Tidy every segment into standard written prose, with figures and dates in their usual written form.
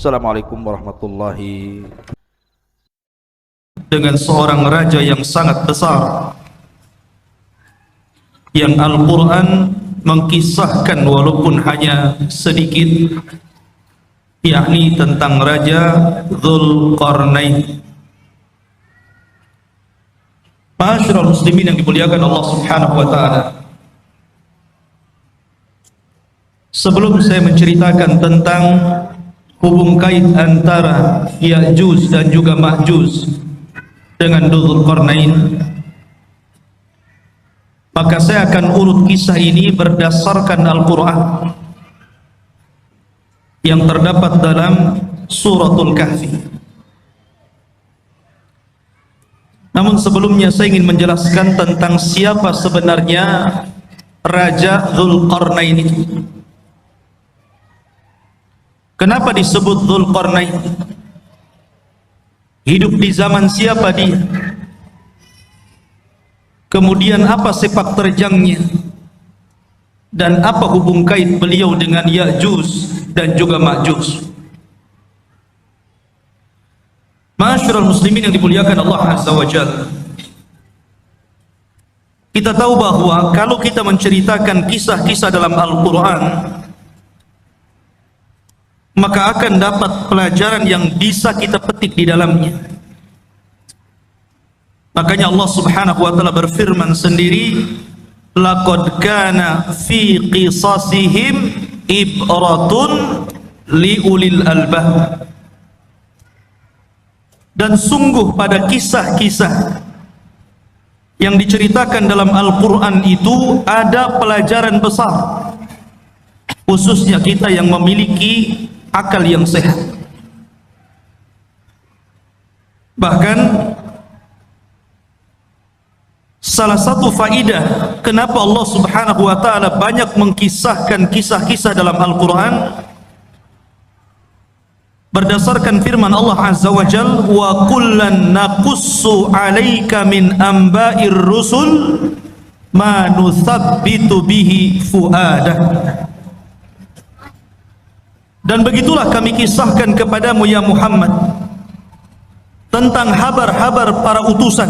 Assalamualaikum warahmatullahi. Dengan seorang raja yang sangat besar, yang Al-Quran mengkisahkan walaupun hanya sedikit, yakni tentang Raja Dzulqarnain. Ma'asyiral muslimin yang dimuliakan Allah Subhanahu wa taala, sebelum saya menceritakan tentang hubung kait antara Ya'juj dan juga Ma'juj dengan Dzulqarnain, maka saya akan urut kisah ini berdasarkan Al-Quran yang terdapat dalam Suratul Kahfi. Namun sebelumnya saya ingin menjelaskan tentang siapa sebenarnya Raja Dzulqarnain itu. Kenapa disebut Dzulqarnain? Hidup di zaman siapa dia? Kemudian apa sepak terjangnya? Dan apa hubung kait beliau dengan Ya'juj dan juga Ma'juj? Ma'asyiral muslimin yang dimuliakan Allah Azza wa Jalla, kita tahu bahwa kalau kita menceritakan kisah-kisah dalam Al-Quran, maka akan dapat pelajaran yang bisa kita petik di dalamnya. Makanya Allah Subhanahu wa taala berfirman sendiri, laqad kana fi qisasihim ibratun liulil albab. Dan sungguh pada kisah-kisah yang diceritakan dalam Al-Quran itu ada pelajaran besar, khususnya kita yang memiliki akal yang sehat. Bahkan salah satu faidah kenapa Allah Subhanahu wa taala banyak mengkisahkan kisah-kisah dalam Al-Quran, berdasarkan firman Allah Azza wa Jalla, wa kullan naqussu 'alaika min amba'ir rusul ma nuthabbitu bihi fu'adak. Dan begitulah kami kisahkan kepadamu ya Muhammad tentang habar-habar para utusan,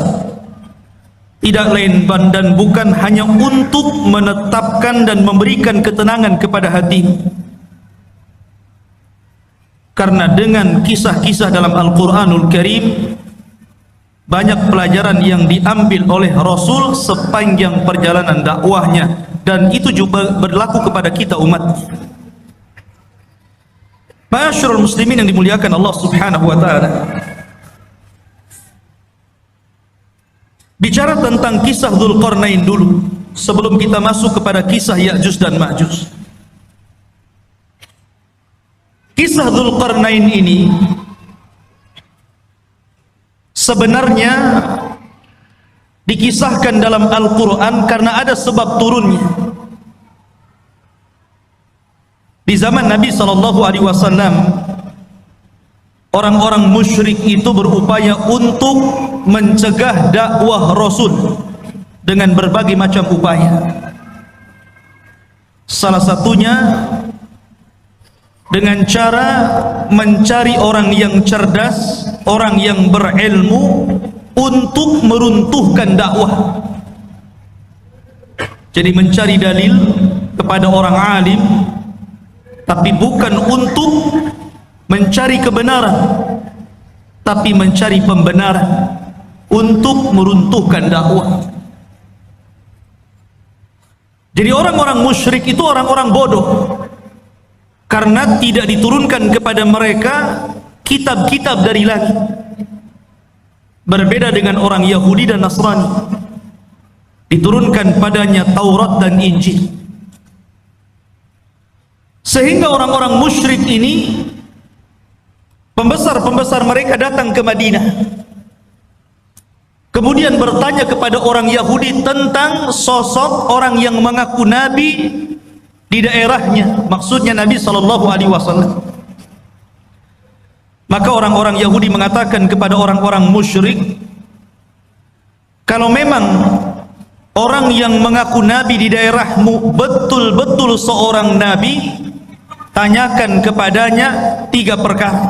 tidak lain dan bukan hanya untuk menetapkan dan memberikan ketenangan kepada hatimu. Karena dengan kisah-kisah dalam Al-Quranul Karim banyak pelajaran yang diambil oleh Rasul sepanjang perjalanan dakwahnya, dan itu juga berlaku kepada kita umat. Ma'asyiral muslimin yang dimuliakan Allah Subhanahu wa taala, bicara tentang kisah Dzulqarnain dulu sebelum kita masuk kepada kisah Ya'juj dan Ma'juj. Kisah Dzulqarnain ini sebenarnya dikisahkan dalam Al-Quran karena ada sebab turunnya. Di zaman Nabi SAW, orang-orang musyrik itu berupaya untuk mencegah dakwah Rasul dengan berbagai macam upaya. Salah satunya dengan cara mencari orang yang cerdas, orang yang berilmu untuk meruntuhkan dakwah. Jadi mencari dalil kepada orang alim, tapi bukan untuk mencari kebenaran, tapi mencari pembenaran untuk meruntuhkan dakwah. Jadi orang-orang musyrik itu orang-orang bodoh, karena tidak diturunkan kepada mereka kitab-kitab dari langit. Berbeda dengan orang Yahudi dan Nasrani, diturunkan padanya Taurat dan Injil. Sehingga orang-orang musyrik ini pembesar-pembesar mereka datang ke Madinah, kemudian bertanya kepada orang Yahudi tentang sosok orang yang mengaku nabi di daerahnya, maksudnya Nabi SAW. Maka orang-orang Yahudi mengatakan kepada orang-orang musyrik, kalau memang orang yang mengaku nabi di daerahmu betul-betul seorang nabi, tanyakan kepadanya 3 perkara.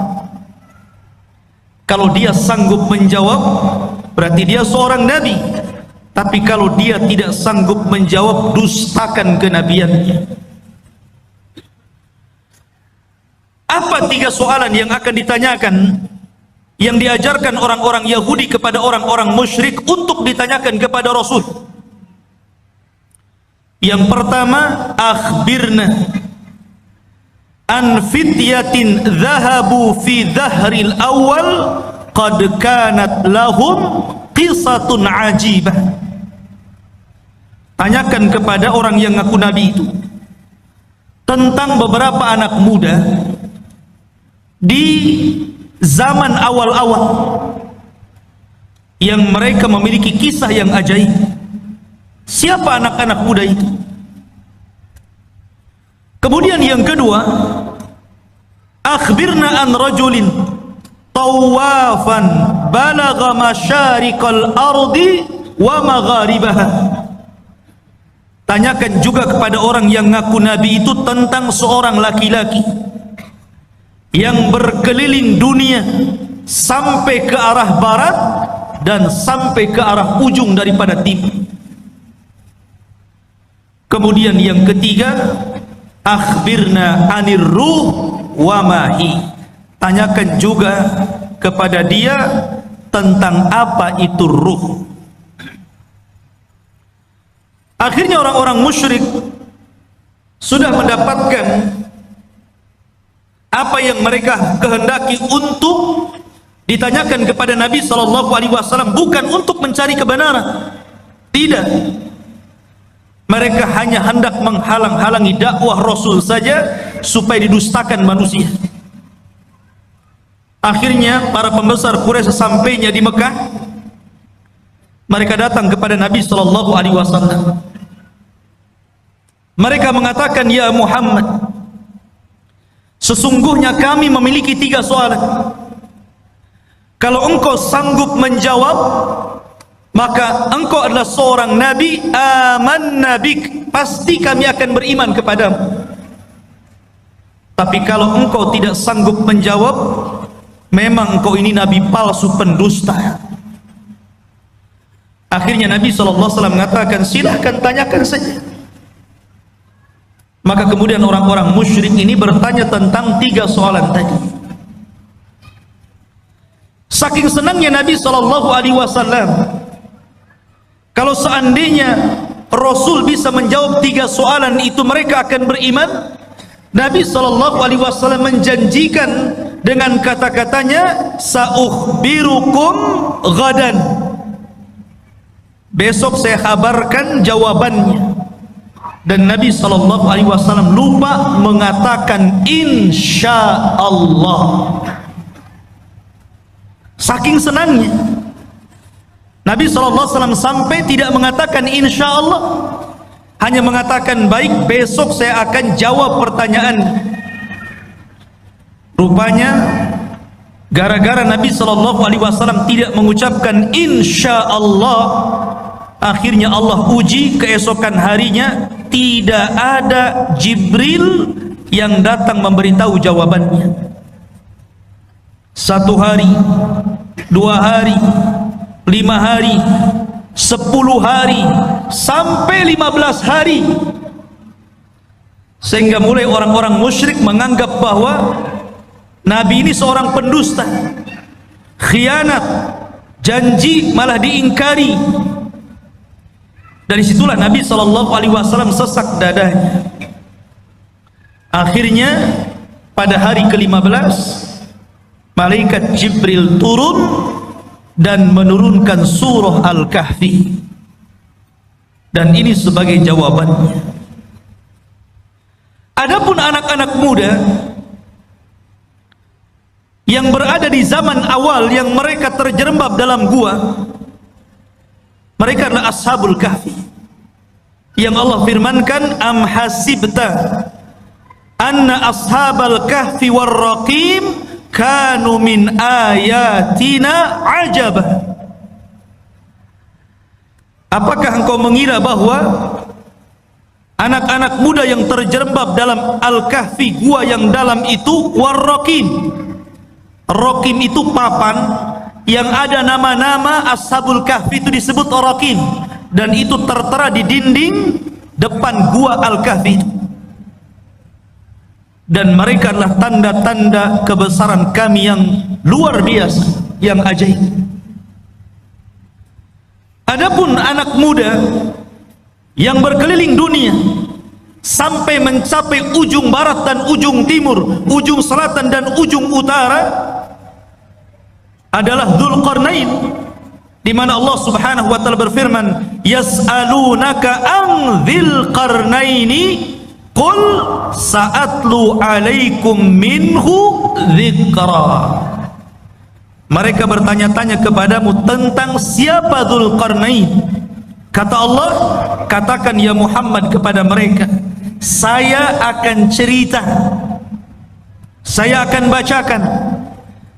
Kalau dia sanggup menjawab, berarti dia seorang nabi. Tapi kalau dia tidak sanggup menjawab, dustakan kenabiannya. Apa 3 soalan yang akan ditanyakan, yang diajarkan orang-orang Yahudi kepada orang-orang musyrik untuk ditanyakan kepada Rasul? Yang pertama, akhbirna an fityatin dhahabu fi dhahril awal qad kanat lahum qisatun ajibah. Tanyakan kepada orang yang ngaku nabi itu tentang beberapa anak muda di zaman awal-awal yang mereka memiliki kisah yang ajaib. Siapa anak-anak muda itu? Kemudian yang kedua, akhbirna an rajulin tawafan balagha masyariqal ardi wa magharibaha. Tanyakan juga kepada orang yang ngaku nabi itu tentang seorang laki-laki yang berkeliling dunia sampai ke arah barat dan sampai ke arah ujung daripada timur. Kemudian yang ketiga, akhbirna anir ruh wa mahi. Tanyakan juga kepada dia tentang apa itu ruh. Akhirnya orang-orang musyrik sudah mendapatkan apa yang mereka kehendaki untuk ditanyakan kepada Nabi SAW, bukan untuk mencari kebenaran. Tidak. Mereka hanya hendak menghalang-halangi dakwah Rasul saja supaya didustakan manusia. Akhirnya para pembesar Quraisy sesampainya di Mekah, mereka datang kepada Nabi SAW. Mereka mengatakan, ya Muhammad, sesungguhnya kami memiliki 3 soalan. Kalau engkau sanggup menjawab, maka engkau adalah seorang nabi, amanna bik, pasti kami akan beriman kepadamu. Tapi kalau engkau tidak sanggup menjawab, memang engkau ini nabi palsu, pendusta. Akhirnya Nabi SAW mengatakan, silahkan tanyakan saja. Maka kemudian orang-orang musyrik ini bertanya tentang 3 soalan tadi. Saking senangnya Nabi SAW, kalau seandainya Rasul bisa menjawab 3 soalan itu, mereka akan beriman. Nabi SAW menjanjikan dengan kata-katanya, saukhbirukum ghadan, besok saya kabarkan jawabannya. Dan Nabi SAW lupa mengatakan insya Allah. Saking senangnya Nabi SAW sampai tidak mengatakan insya Allah, hanya mengatakan baik, besok saya akan jawab pertanyaan. Rupanya gara-gara Nabi SAW tidak mengucapkan insya Allah, akhirnya Allah uji keesokan harinya, tidak ada Jibril yang datang memberitahu jawabannya. 1 hari, 2 hari, 5 hari, 10 hari, sampai 15 hari. Sehingga mulai orang-orang musyrik menganggap bahwa Nabi ini seorang pendusta, khianat, janji malah diingkari. Dari situlah Nabi SAW sesak dadanya. Akhirnya pada hari ke-15 malaikat Jibril turun dan menurunkan surah Al-Kahfi, dan ini sebagai jawabannya. Adapun anak-anak muda yang berada di zaman awal yang mereka terjerembab dalam gua. Mereka adalah Ashabul Kahfi, yang Allah firmankan, am hasibta anna ashabal kahfi warraqim kanu min ayatina ajaba. Apakah engkau mengira bahwa anak-anak muda yang terjerembab dalam Al-Kahfi, gua yang dalam itu, warraqim, raqim itu papan yang ada nama-nama Ashabul Kahfi, itu disebut raqim, dan itu tertera di dinding depan gua Al-Kahfi itu. Dan mereka adalah tanda-tanda kebesaran kami yang luar biasa, yang ajaib. Adapun anak muda yang berkeliling dunia sampai mencapai ujung barat dan ujung timur, ujung selatan dan ujung utara, adalah Dzulqarnain, di mana Allah Subhanahu wa taala berfirman, yas'alunaka an dzil qarnaini qul sa'atlu 'alaikum minhu dzikra. Mereka bertanya-tanya kepadamu tentang siapa Dzulqarnain. Kata Allah, katakan ya Muhammad kepada mereka, saya akan cerita, saya akan bacakan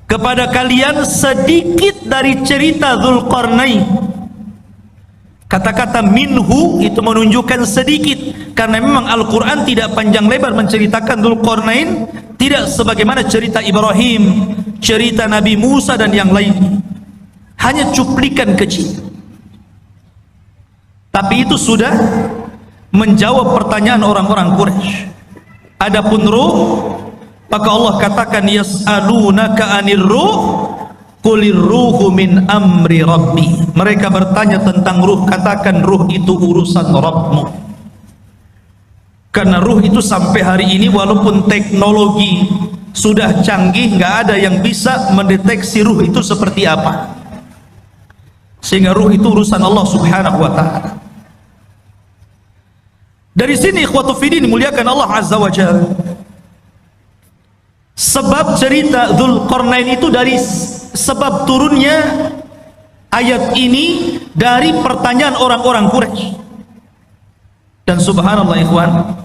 kepada kalian sedikit dari cerita Dzulqarnain. Kata-kata minhu itu menunjukkan sedikit, karena memang Al-Quran tidak panjang lebar menceritakan Dzulqarnain, tidak sebagaimana cerita Ibrahim, cerita Nabi Musa dan yang lain, hanya cuplikan kecil. Tapi itu sudah menjawab pertanyaan orang-orang Quraisy. Adapun ruh, maka Allah katakan, yas'alunaka 'anir ruh qulir ruhu min amri rabbi. Mereka bertanya tentang ruh, katakan ruh itu urusan Rabbmu. Karena ruh itu sampai hari ini walaupun teknologi sudah canggih, nggak ada yang bisa mendeteksi ruh itu seperti apa. Sehingga ruh itu urusan Allah Subhanahu wa taala. Dari sini ikhwatu fiddin dimuliakan Allah Azza wa Jalla. Sebab cerita Dzulqarnain itu dari sebab turunnya ayat ini dari pertanyaan orang-orang Quraisy. Dan subhanallah ikhwan,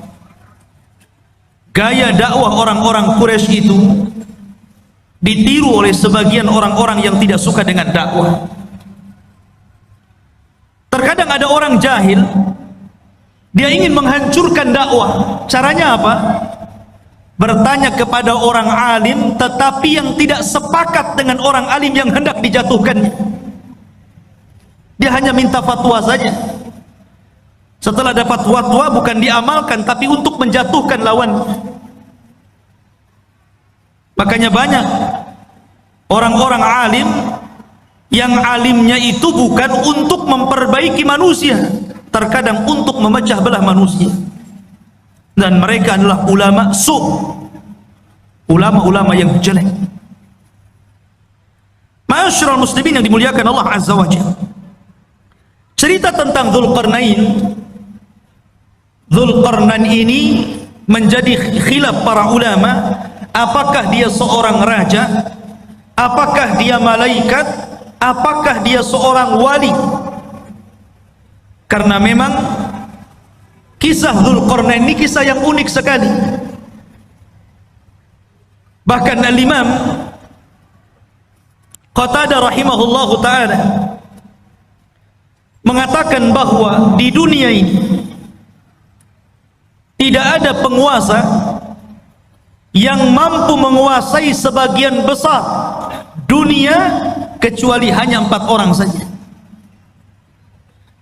gaya dakwah orang-orang Quraisy itu ditiru oleh sebagian orang-orang yang tidak suka dengan dakwah. Terkadang ada orang jahil, dia ingin menghancurkan dakwah. Caranya apa? Bertanya kepada orang alim, tetapi yang tidak sepakat dengan orang alim yang hendak dijatuhkannya. Dia hanya minta fatwa saja. Setelah dapat fatwa, bukan diamalkan, tapi untuk menjatuhkan lawan. Makanya banyak orang-orang alim yang alimnya itu bukan untuk memperbaiki manusia, terkadang untuk memecah belah manusia. Dan mereka adalah ulama ulama-ulama yang jelek. Ma'asyiral muslimin yang dimuliakan Allah Azza wa Jalla, cerita tentang Dzulqarnain ini menjadi khilaf para ulama. Apakah dia seorang raja? Apakah dia malaikat? Apakah dia seorang wali? Karena memang kisah Dzulqarnain ini kisah yang unik sekali. Bahkan Al-Imam Qatadah rahimahullahu ta'ala mengatakan bahwa di dunia ini tidak ada penguasa yang mampu menguasai sebagian besar dunia kecuali hanya 4 orang saja,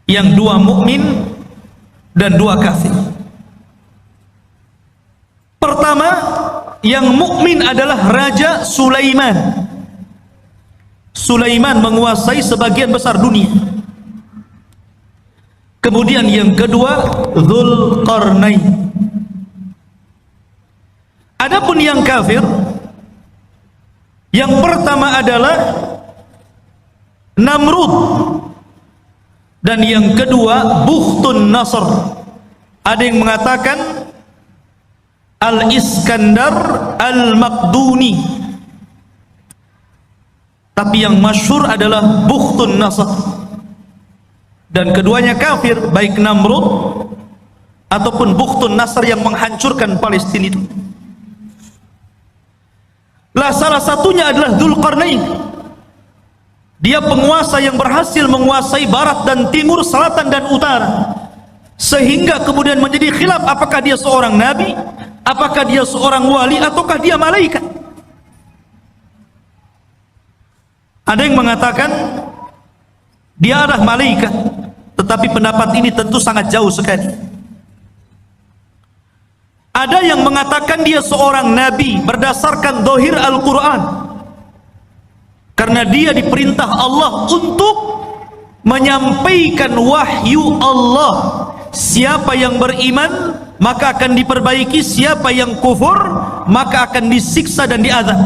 yang 2 mukmin dan 2 kafir. Pertama, yang mukmin adalah Raja Sulaiman. Sulaiman menguasai sebagian besar dunia. Kemudian yang kedua, Dzulqarnain. Adapun yang kafir, yang pertama adalah Namrud, dan yang kedua Bukhtun Nasr. Ada yang mengatakan Al-Iskandar Al-Maqduni. tapi yang masyhur adalah Bukhtun Nasr, dan keduanya kafir, baik Namrud ataupun Bukhtun Nasr yang menghancurkan Palestina itu. Lah salah satunya adalah Dzulqarnain. Dia penguasa yang berhasil menguasai barat dan timur, selatan dan utara, sehingga kemudian menjadi khilaf apakah dia seorang nabi, apakah dia seorang wali, ataukah dia malaikat. Ada yang mengatakan dia adalah malaikat, tetapi pendapat ini tentu sangat jauh sekali. Ada yang mengatakan dia seorang nabi berdasarkan zahir Al-Quran, karena dia diperintah Allah untuk menyampaikan wahyu Allah. Siapa yang beriman maka akan diperbaiki, siapa yang kufur maka akan disiksa dan diazab.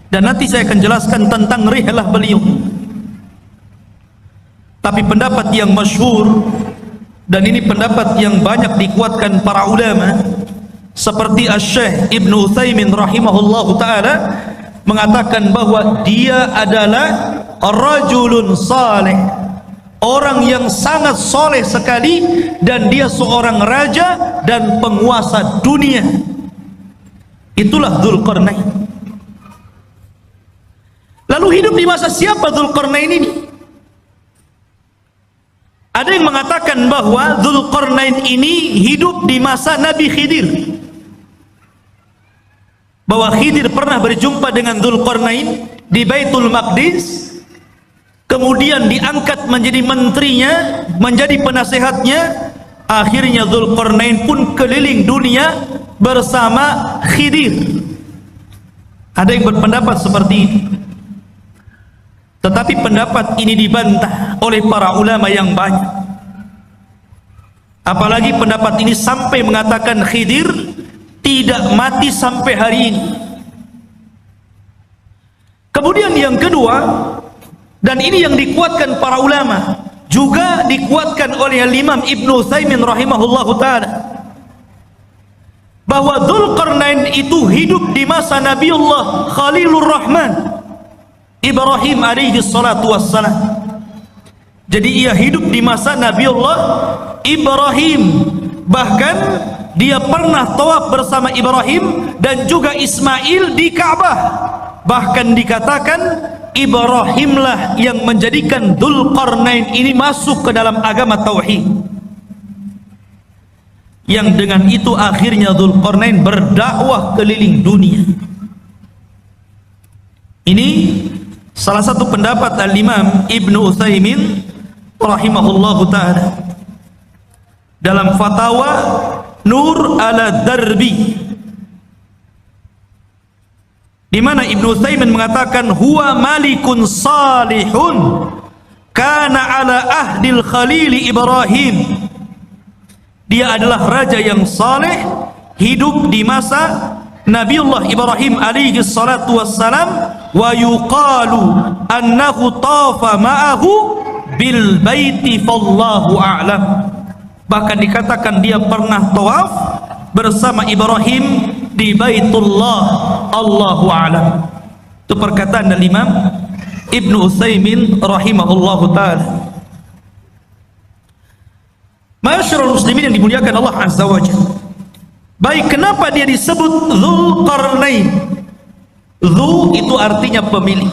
Dan nanti saya akan jelaskan tentang rihlah beliau. Tapi pendapat yang masyhur, dan ini pendapat yang banyak dikuatkan para ulama, seperti Asy-Syaikh Ibnu Utsaimin rahimahullahu taala, mengatakan bahwa dia adalah rajulun saleh, orang yang sangat soleh sekali, dan dia seorang raja dan penguasa dunia. Itulah Dzulqarnain. Lalu hidup di masa siapa Dzulqarnain ini? Ada yang mengatakan bahwa Dzulqarnain ini hidup di masa Nabi Khidir, bahwa Khidir pernah berjumpa dengan Dzulqarnain di Baitul Maqdis, kemudian diangkat menjadi menterinya, menjadi penasehatnya. Akhirnya Dzulqarnain pun keliling dunia bersama Khidir. Ada yang berpendapat seperti itu, tetapi pendapat ini dibantah oleh para ulama yang banyak. Apalagi pendapat ini sampai mengatakan Khidir tidak mati sampai hari ini. Kemudian yang kedua, dan ini yang dikuatkan para ulama, juga dikuatkan oleh Imam Ibnu Utsaimin rahimahullahu taala, bahwa Dzulqarnain itu hidup di masa Nabiullah Khalilur Rahman Ibrahim alaihi salatu wassalam. Jadi ia hidup di masa Nabiullah Ibrahim, bahkan dia pernah tawaf bersama Ibrahim dan juga Ismail di Ka'bah. Bahkan dikatakan Ibrahimlah yang menjadikan Dzulqarnain ini masuk ke dalam agama tauhid, yang dengan itu akhirnya Dzulqarnain berdakwah keliling dunia. Ini salah satu pendapat Al-Imam Ibnu Utsaimin rahimahullahu taala dalam fatwa Nur ala Darbi, di mana Ibnu Utsaimin mengatakan huwa malikun salihun kana ala ahdil Khalil Ibrahim. Dia adalah raja yang saleh, hidup di masa Nabiullah Ibrahim alaihi salatu wassalam, wa yuqalu annahu tafa ma'ahu bil baiti fallahu a'lam. Bahkan dikatakan dia pernah tawaf bersama Ibrahim di Baitullah, Allahu a'lam. Itu perkataan dari Imam Ibnu Utsaimin rahimahullahu taala. Masyarul muslimin yang dimuliakan Allah azza wa jalla. Baik, kenapa dia disebut Dzulqarnain? Dzu itu artinya pemilik,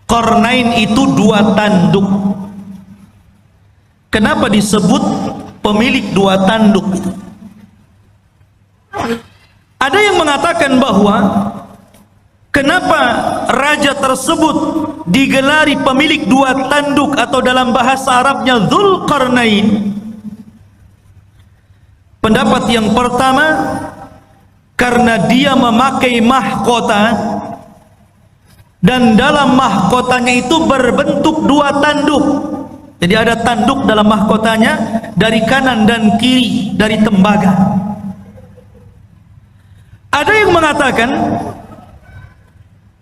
Qarnain itu dua tanduk. Kenapa disebut pemilik dua tanduk itu? Ada yang mengatakan bahwa kenapa raja tersebut digelari pemilik dua tanduk, atau dalam bahasa Arabnya Dzulqarnain. Pendapat yang pertama, karena dia memakai mahkota, dan dalam mahkotanya itu berbentuk dua tanduk. Jadi ada tanduk dalam mahkotanya dari kanan dan kiri, dari tembaga. Ada yang mengatakan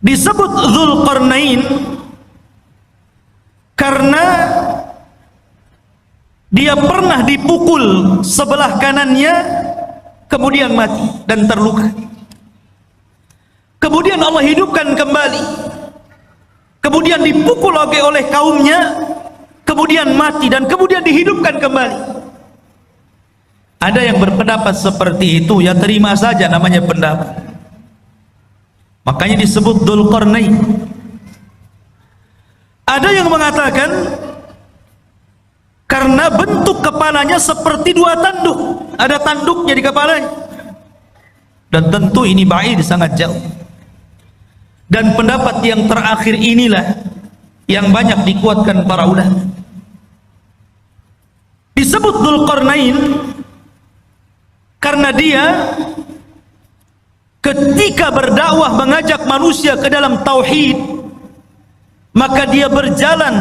disebut Dzulqarnain karena dia pernah dipukul sebelah kanannya, kemudian mati dan terluka. Kemudian Allah hidupkan kembali, kemudian dipukul oleh kaumnya, kemudian mati dan kemudian dihidupkan kembali. Ada yang berpendapat seperti itu, ya terima saja, namanya pendapat. Makanya disebut Dzulqarnain. Ada yang mengatakan karena bentuk kepalanya seperti dua tanduk, ada tanduknya di kepalanya. Dan tentu ini ba'id, sangat jauh. Dan pendapat yang terakhir inilah yang banyak dikuatkan para ulama. Disebut Dzulqarnain karena dia ketika berdakwah mengajak manusia ke dalam tauhid, maka dia berjalan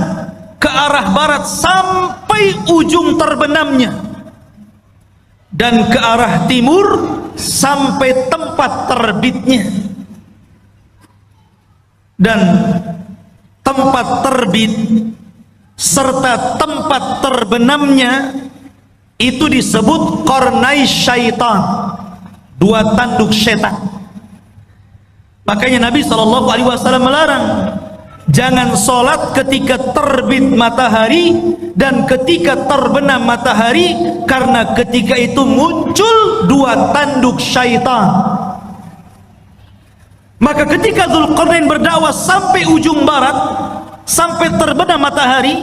ke arah barat sampai ujung terbenamnya, dan ke arah timur sampai tempat terbitnya. Dan tempat terbit serta tempat terbenamnya itu disebut qarnai syaitan, dua tanduk setan. Makanya Nabi SAW melarang jangan sholat ketika terbit matahari dan ketika terbenam matahari, karena ketika itu muncul dua tanduk syaitan. Maka ketika Dzulqarnain berdakwah sampai ujung barat, sampai terbenam matahari,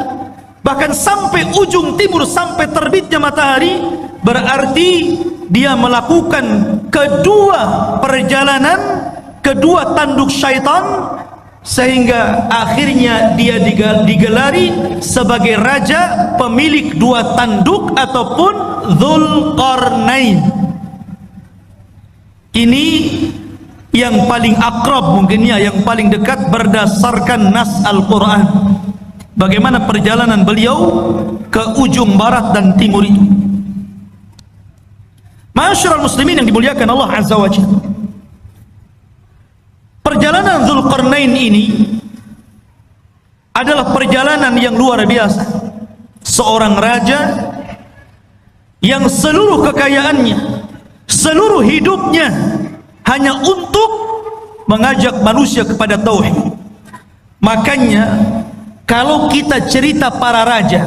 bahkan sampai ujung timur, sampai terbitnya matahari, berarti dia melakukan kedua perjalanan, kedua tanduk syaitan, sehingga akhirnya dia digelari sebagai raja pemilik dua tanduk ataupun Dzulqarnain. Ini yang paling akrab mungkinnya, yang paling dekat berdasarkan nas Al-Quran, bagaimana perjalanan beliau ke ujung barat dan timur itu. Ma'asyiral muslimin yang dimuliakan Allah Azza wa Jalla, perjalanan Dzulqarnain ini adalah perjalanan yang luar biasa. Seorang raja yang seluruh kekayaannya, seluruh hidupnya hanya untuk mengajak manusia kepada tauhid. Makanya kalau kita cerita para raja,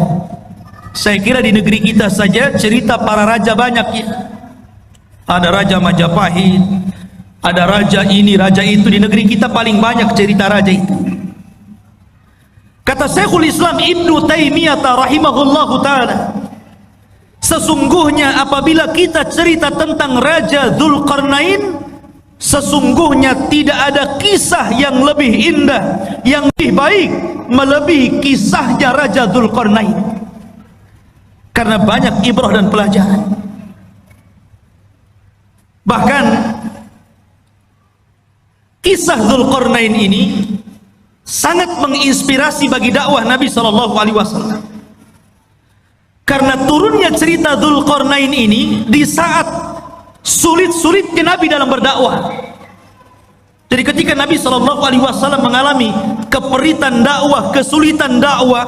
saya kira di negeri kita saja cerita para raja banyak ya. Ada Raja Majapahit, ada raja ini, raja itu. Di negeri kita paling banyak cerita raja itu. Kata Syekhul Islam Ibnu Taimiyah rahimahullahu taala, sesungguhnya apabila kita cerita tentang Raja Dzulqarnain, sesungguhnya tidak ada kisah yang lebih indah, yang lebih baik melebihi kisahnya Raja Dzulqarnain, karena banyak ibrah dan pelajaran. Bahkan kisah Dzulqarnain ini sangat menginspirasi bagi dakwah Nabi SAW, karena turunnya cerita Dzulqarnain ini di saat sulit-sulitnya Nabi dalam berdakwah. Jadi ketika Nabi SAW mengalami keperitan dakwah, kesulitan dakwah,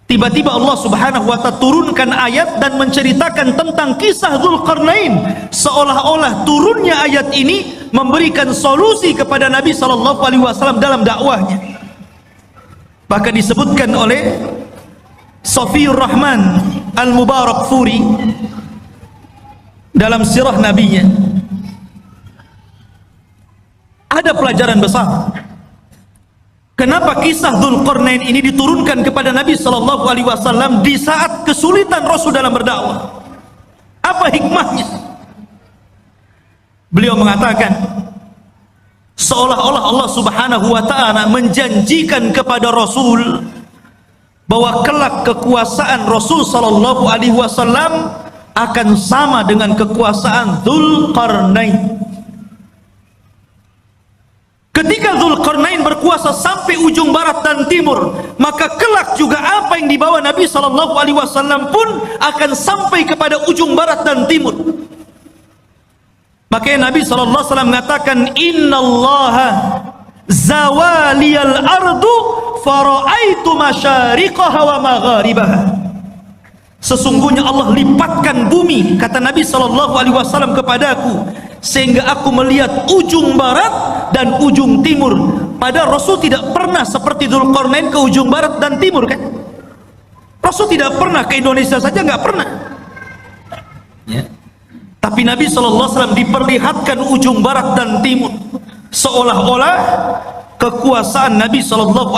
tiba-tiba Allah Subhanahu wa ta'ala turunkan ayat dan menceritakan tentang kisah Dzulqarnain, seolah-olah turunnya ayat ini memberikan solusi kepada Nabi SAW dalam dakwahnya. Bahkan disebutkan oleh Safiyur Rahman Al-Mubarakfuri dalam sirah nabinya, ada pelajaran besar. Kenapa kisah Dzulqarnain ini diturunkan kepada Nabi SAW di saat kesulitan Rasul dalam berdakwah? Apa hikmahnya? Beliau mengatakan, seolah-olah Allah Subhanahu wa ta'ala menjanjikan kepada Rasul bahwa kelak kekuasaan Rasul SAW akan sama dengan kekuasaan Dzulqarnain. Ketika Dzulqarnain berkuasa sampai ujung barat dan timur, maka kelak juga apa yang dibawa Nabi SAW pun akan sampai kepada ujung barat dan timur. Makanya Nabi SAW mengatakan, innallaha zawaliyal ardu fara'aitu masyariqaha wa magharibaha. Sesungguhnya Allah lipatkan bumi, kata Nabi SAW kepadaku, sehingga aku melihat ujung barat dan ujung timur. Padahal Rasul tidak pernah seperti Dzulqarnain ke ujung barat dan timur kan? Rasul tidak pernah ke Indonesia saja, nggak pernah. Ya. Tapi Nabi SAW diperlihatkan ujung barat dan timur, seolah-olah kekuasaan Nabi SAW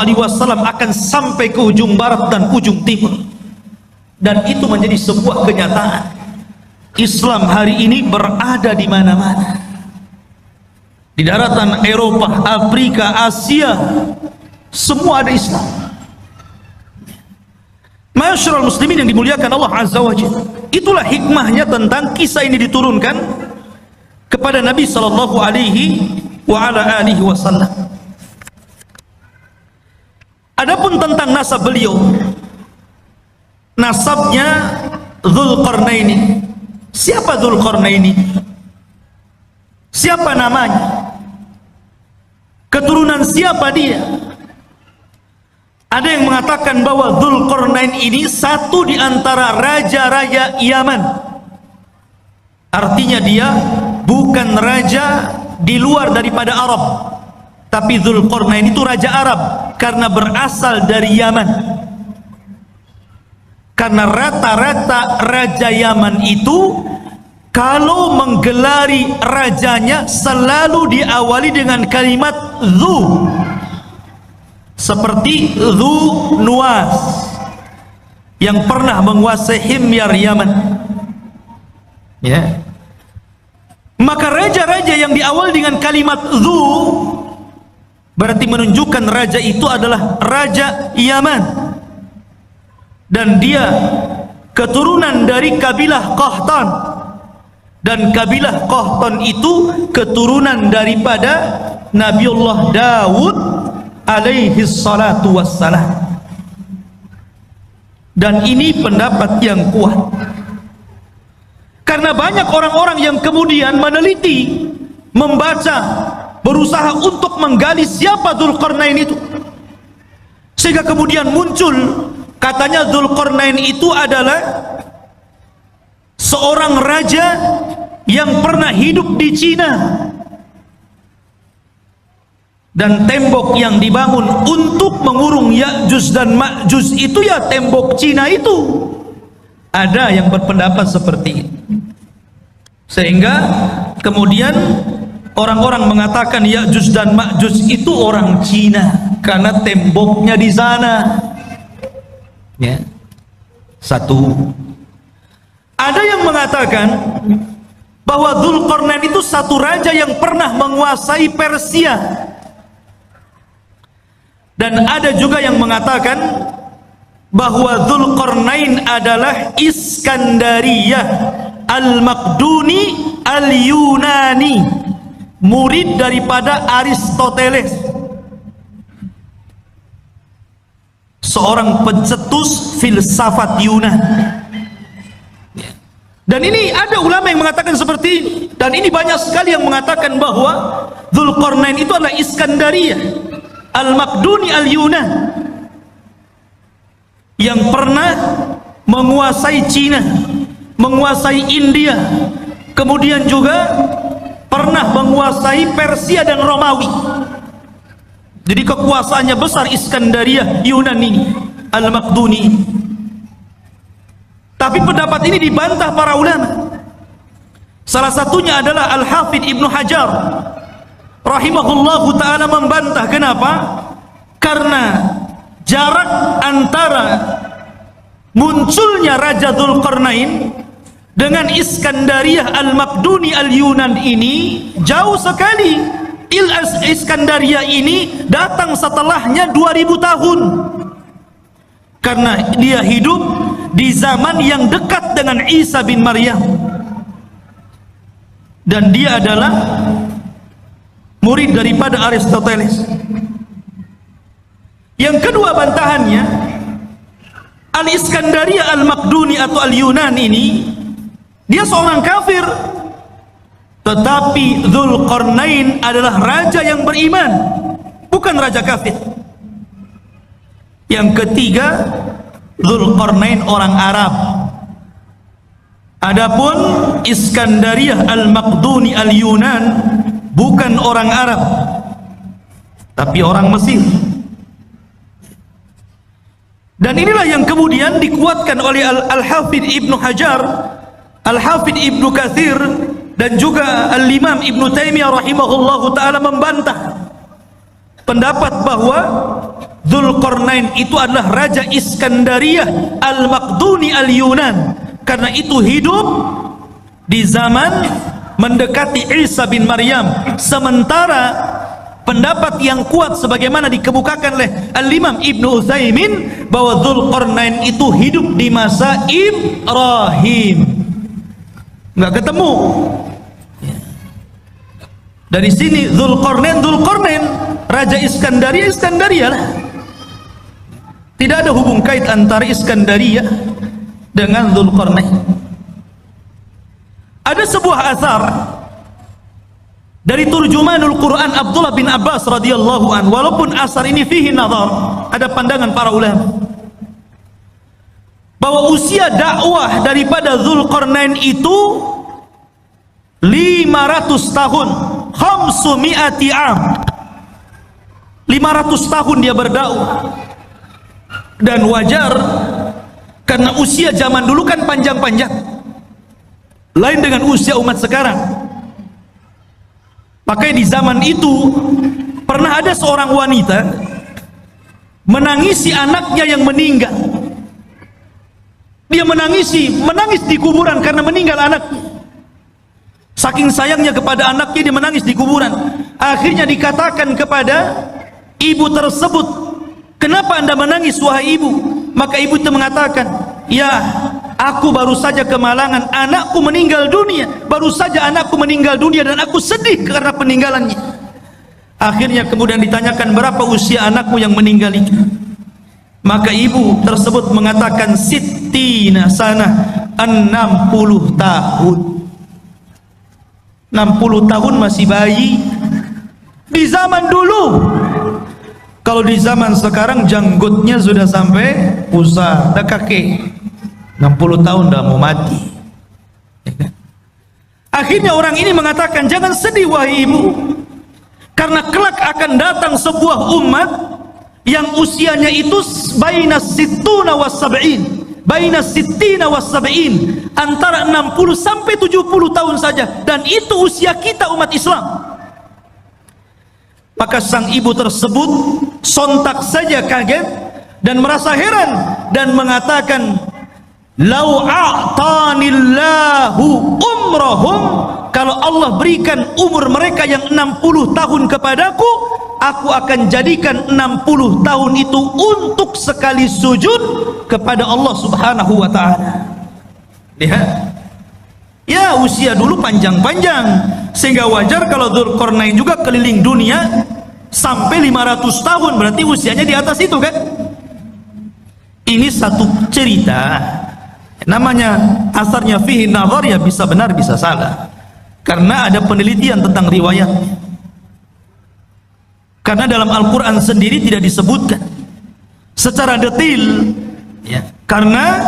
akan sampai ke ujung barat dan ujung timur. Dan itu menjadi sebuah kenyataan. Islam hari ini berada di mana-mana. Di daratan Eropa, Afrika, Asia, semua ada Islam. Ma'asyiral muslimin yang dimuliakan Allah Azza wa Jalla. Itulah hikmahnya tentang kisah ini diturunkan kepada Nabi sallallahu alaihi wasallam. Adapun tentang nasab beliau, nasabnya Dzulqarnaini. Siapa Dzulqarnaini? Siapa namanya? Keturunan siapa dia? Ada yang mengatakan bahwa Dzulqarnain ini satu di antara raja-raja Yaman. Artinya dia bukan raja di luar daripada Arab, tapi Dzulqarnain itu raja Arab karena berasal dari Yaman. Karena rata-rata raja Yaman itu kalau menggelari rajanya selalu diawali dengan kalimat Dzu, seperti Dzu Nuwas yang pernah menguasai Himyar Yaman. Ya. Maka raja-raja yang diawali dengan kalimat Dzu berarti menunjukkan raja itu adalah raja Yaman, dan dia keturunan dari kabilah Qahtan. Dan kabilah Qahtan itu keturunan daripada Nabiullah Daud alaihi salatu wassalam. Dan ini pendapat yang kuat, karena banyak orang-orang yang kemudian meneliti, membaca, berusaha untuk menggali siapa Dzulqarnain itu, sehingga kemudian muncul katanya Dzulqarnain itu adalah seorang raja yang pernah hidup di Cina, dan tembok yang dibangun untuk mengurung Ya'juj dan Ma'juj itu ya tembok Cina itu. Ada yang berpendapat seperti itu, sehingga kemudian orang-orang mengatakan Ya'juj dan Ma'juj itu orang Cina karena temboknya di sana. Ya. Satu. Ada yang mengatakan bahwa Dzulqarnain itu satu raja yang pernah menguasai Persia. Dan ada juga yang mengatakan bahwa Dzulqarnain adalah Iskandariyah Al-Maqduni Al-Yunani, murid daripada Aristoteles, seorang pencetus filsafat Yunani. Dan ini ada ulama yang mengatakan seperti ini, dan ini banyak sekali yang mengatakan bahwa Dzulqarnain itu adalah Iskandariyah Al-Maqduni Al-Yunan yang pernah menguasai Cina, menguasai India, kemudian juga pernah menguasai Persia dan Romawi. Jadi kekuasaannya besar Iskandariyah Yunan ini, Al-Maqduni. Tapi pendapat ini dibantah para ulama. Salah satunya adalah Al-Hafidh Ibnu Hajar rahimahullahu ta'ala membantah. Kenapa? Karena jarak antara munculnya Raja Dzulqarnain dengan Iskandariyah Al-Maqduni Al-Yunan ini jauh sekali. Iskandariyah ini datang setelahnya 2000 tahun, karena dia hidup di zaman yang dekat dengan Isa bin Maryam, dan dia adalah murid daripada Aristoteles. Yang kedua bantahannya, Al-Iskandariyah Al-Maqduni atau Al-Yunan ini dia seorang kafir, tetapi Dzulqarnain adalah raja yang beriman, bukan raja kafir. Yang ketiga, Dzulqarnain orang Arab. Adapun Iskandariyah Al-Maqduni Al-Yunan bukan orang Arab, tapi orang Mesir. Dan inilah yang kemudian dikuatkan oleh Al-Hafidh Ibnu Hajar, Al-Hafidh Ibnu Katsir, dan juga Al-Imam Ibnu Taimiyah rahimahullahu ta'ala membantah pendapat bahwa Dzulqarnain itu adalah Raja Iskandariyah Al-Maqduni Al-Yunan, karena itu hidup di zaman mendekati Isa bin Maryam. Sementara pendapat yang kuat sebagaimana dikemukakan oleh Al-Imam Ibnu Utsaimin bahwa Dzulqarnain itu hidup di masa Ibrahim. Enggak ketemu. Dari sini Dzulqarnain Raja Iskandaria lah. Tidak ada hubung kait antara Iskandaria dengan Dzulqarnain. Ada sebuah asar dari turjumanul Quran Abdullah bin Abbas radhiyallahu an, walaupun asar ini fihi nazar, ada pandangan para ulama bahwa usia dakwah daripada Dzulqarnain itu 500 tahun, 500 am. 500 tahun dia berdakwah. Dan wajar karena usia zaman dulu kan panjang-panjang, lain dengan usia umat sekarang. Makanya di zaman itu pernah ada seorang wanita menangisi anaknya yang meninggal. Dia menangis di kuburan karena meninggal anaknya. Saking sayangnya kepada anaknya, dia menangis di kuburan. Akhirnya dikatakan kepada ibu tersebut, "Kenapa Anda menangis wahai ibu?" Maka ibu itu mengatakan, "Ya, aku baru saja kemalangan, anakku meninggal dunia. Baru saja anakku meninggal dunia dan aku sedih karena peninggalannya." Akhirnya kemudian ditanyakan, "Berapa usia anakmu yang meninggal itu?" Maka ibu tersebut mengatakan, "Sittina sana, 60 tahun." 60 tahun masih bayi. Di zaman dulu. Kalau di zaman sekarang janggutnya sudah sampai pusar, dah kakek. 60 tahun dah mau mati. Akhirnya orang ini mengatakan, "Jangan sedih wahai ibu, karena kelak akan datang sebuah umat yang usianya itu baina sittuna was sab'in, baina sittina was sab'in, antara 60 sampai 70 tahun saja, dan itu usia kita umat Islam." Maka sang ibu tersebut sontak saja kaget dan merasa heran dan mengatakan, "Lau a'tanillahu umrahum," kalau Allah berikan umur mereka yang 60 tahun kepadaku, aku akan jadikan 60 tahun itu untuk sekali sujud kepada Allah Subhanahu wa ta'ala. Lihat, ya usia dulu panjang-panjang, sehingga wajar kalau Dzulqarnain juga keliling dunia sampai 500 tahun, berarti usianya di atas itu kan. Ini satu cerita, namanya asarnya fihi nazar, ya bisa benar bisa salah, karena ada penelitian tentang riwayatnya. Karena dalam Al-Quran sendiri tidak disebutkan secara detail, ya, karena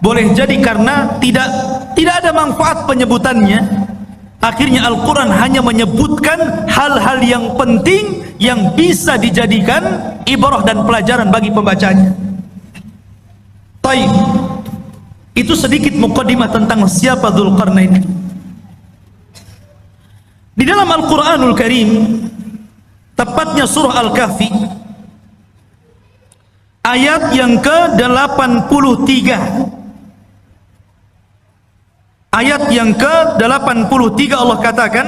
boleh jadi karena tidak ada manfaat penyebutannya. Akhirnya Al-Quran hanya menyebutkan hal-hal yang penting yang bisa dijadikan ibrah dan pelajaran bagi pembacanya. Taib, itu sedikit muqaddimah tentang siapa Dzulqarnain. Di dalam Al-Quranul Karim, tepatnya surah Al-Kahfi, ayat yang ke-83, ayat yang ke-83 Allah katakan,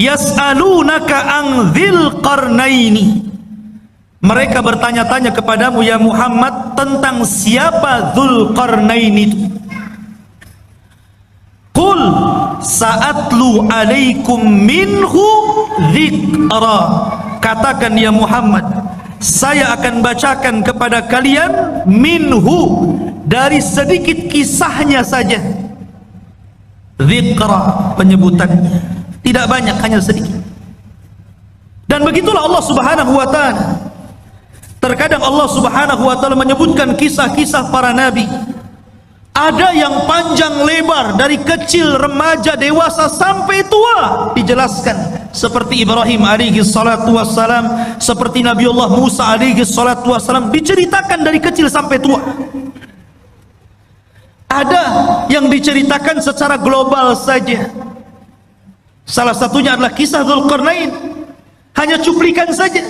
"Yas'alunaka an dzil qarnaini." Mereka bertanya-tanya kepadamu ya Muhammad tentang siapa Dzulqarnain itu. Qul sa'atlu alaikum minhu dzikra. Katakan ya Muhammad, saya akan bacakan kepada kalian minhu, dari sedikit kisahnya saja. Dzikra, penyebutannya tidak banyak, hanya sedikit. Dan begitulah Allah Subhanahu wa ta'ala. Terkadang Allah Subhanahu wa ta'ala menyebutkan kisah-kisah para nabi. Ada yang panjang lebar, dari kecil, remaja, dewasa sampai tua dijelaskan. seperti Ibrahim alaihi salatu wassalam, seperti Nabiullah Musa alaihi salatu wassalam, diceritakan dari kecil sampai tua. Ada yang diceritakan secara global saja. Salah satunya adalah kisah Dzulqarnain, hanya cuplikan saja.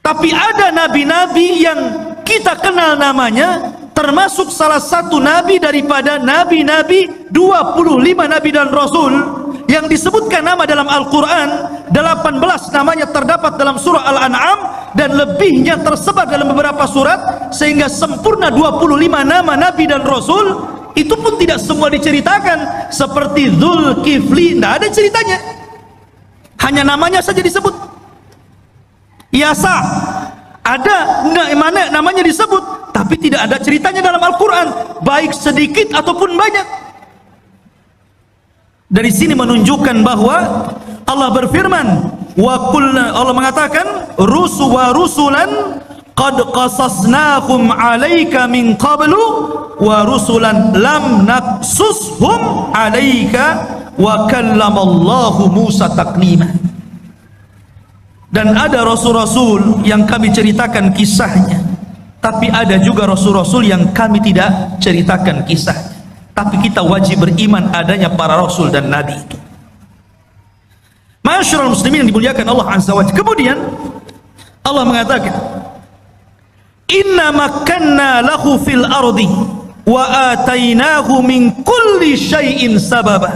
Tapi ada nabi-nabi yang kita kenal namanya, termasuk salah satu nabi daripada nabi-nabi 25 nabi dan rasul yang disebutkan nama dalam Al-Quran. 18 namanya terdapat dalam surah Al-An'am dan lebihnya tersebar dalam beberapa surat, sehingga sempurna 25 nama nabi dan rasul. Itu pun tidak semua diceritakan. Seperti Dzulkifli, tidak ada ceritanya, hanya namanya saja disebut. Yasa ada mana namanya disebut, tapi tidak ada ceritanya dalam Al-Quran, baik sedikit ataupun banyak. Dari sini menunjukkan bahwa Allah berfirman, Allah mengatakan, rusulan qad qasasnahum 'alaika min qablu wa rusulan lam naqsushum 'alaika wa kallamallahu Musa taklima. Dan ada rasul-rasul yang kami ceritakan kisahnya, tapi ada juga rasul-rasul yang kami tidak ceritakan kisahnya. Tapi kita wajib beriman adanya para rasul dan nabi itu. Ma'asyiral muslimin yang dimuliakan Allah Azza wa Jalla. Kemudian Allah mengatakan, inna makkanna lahu fil ardi wa atainahu min kulli syai'in sababa.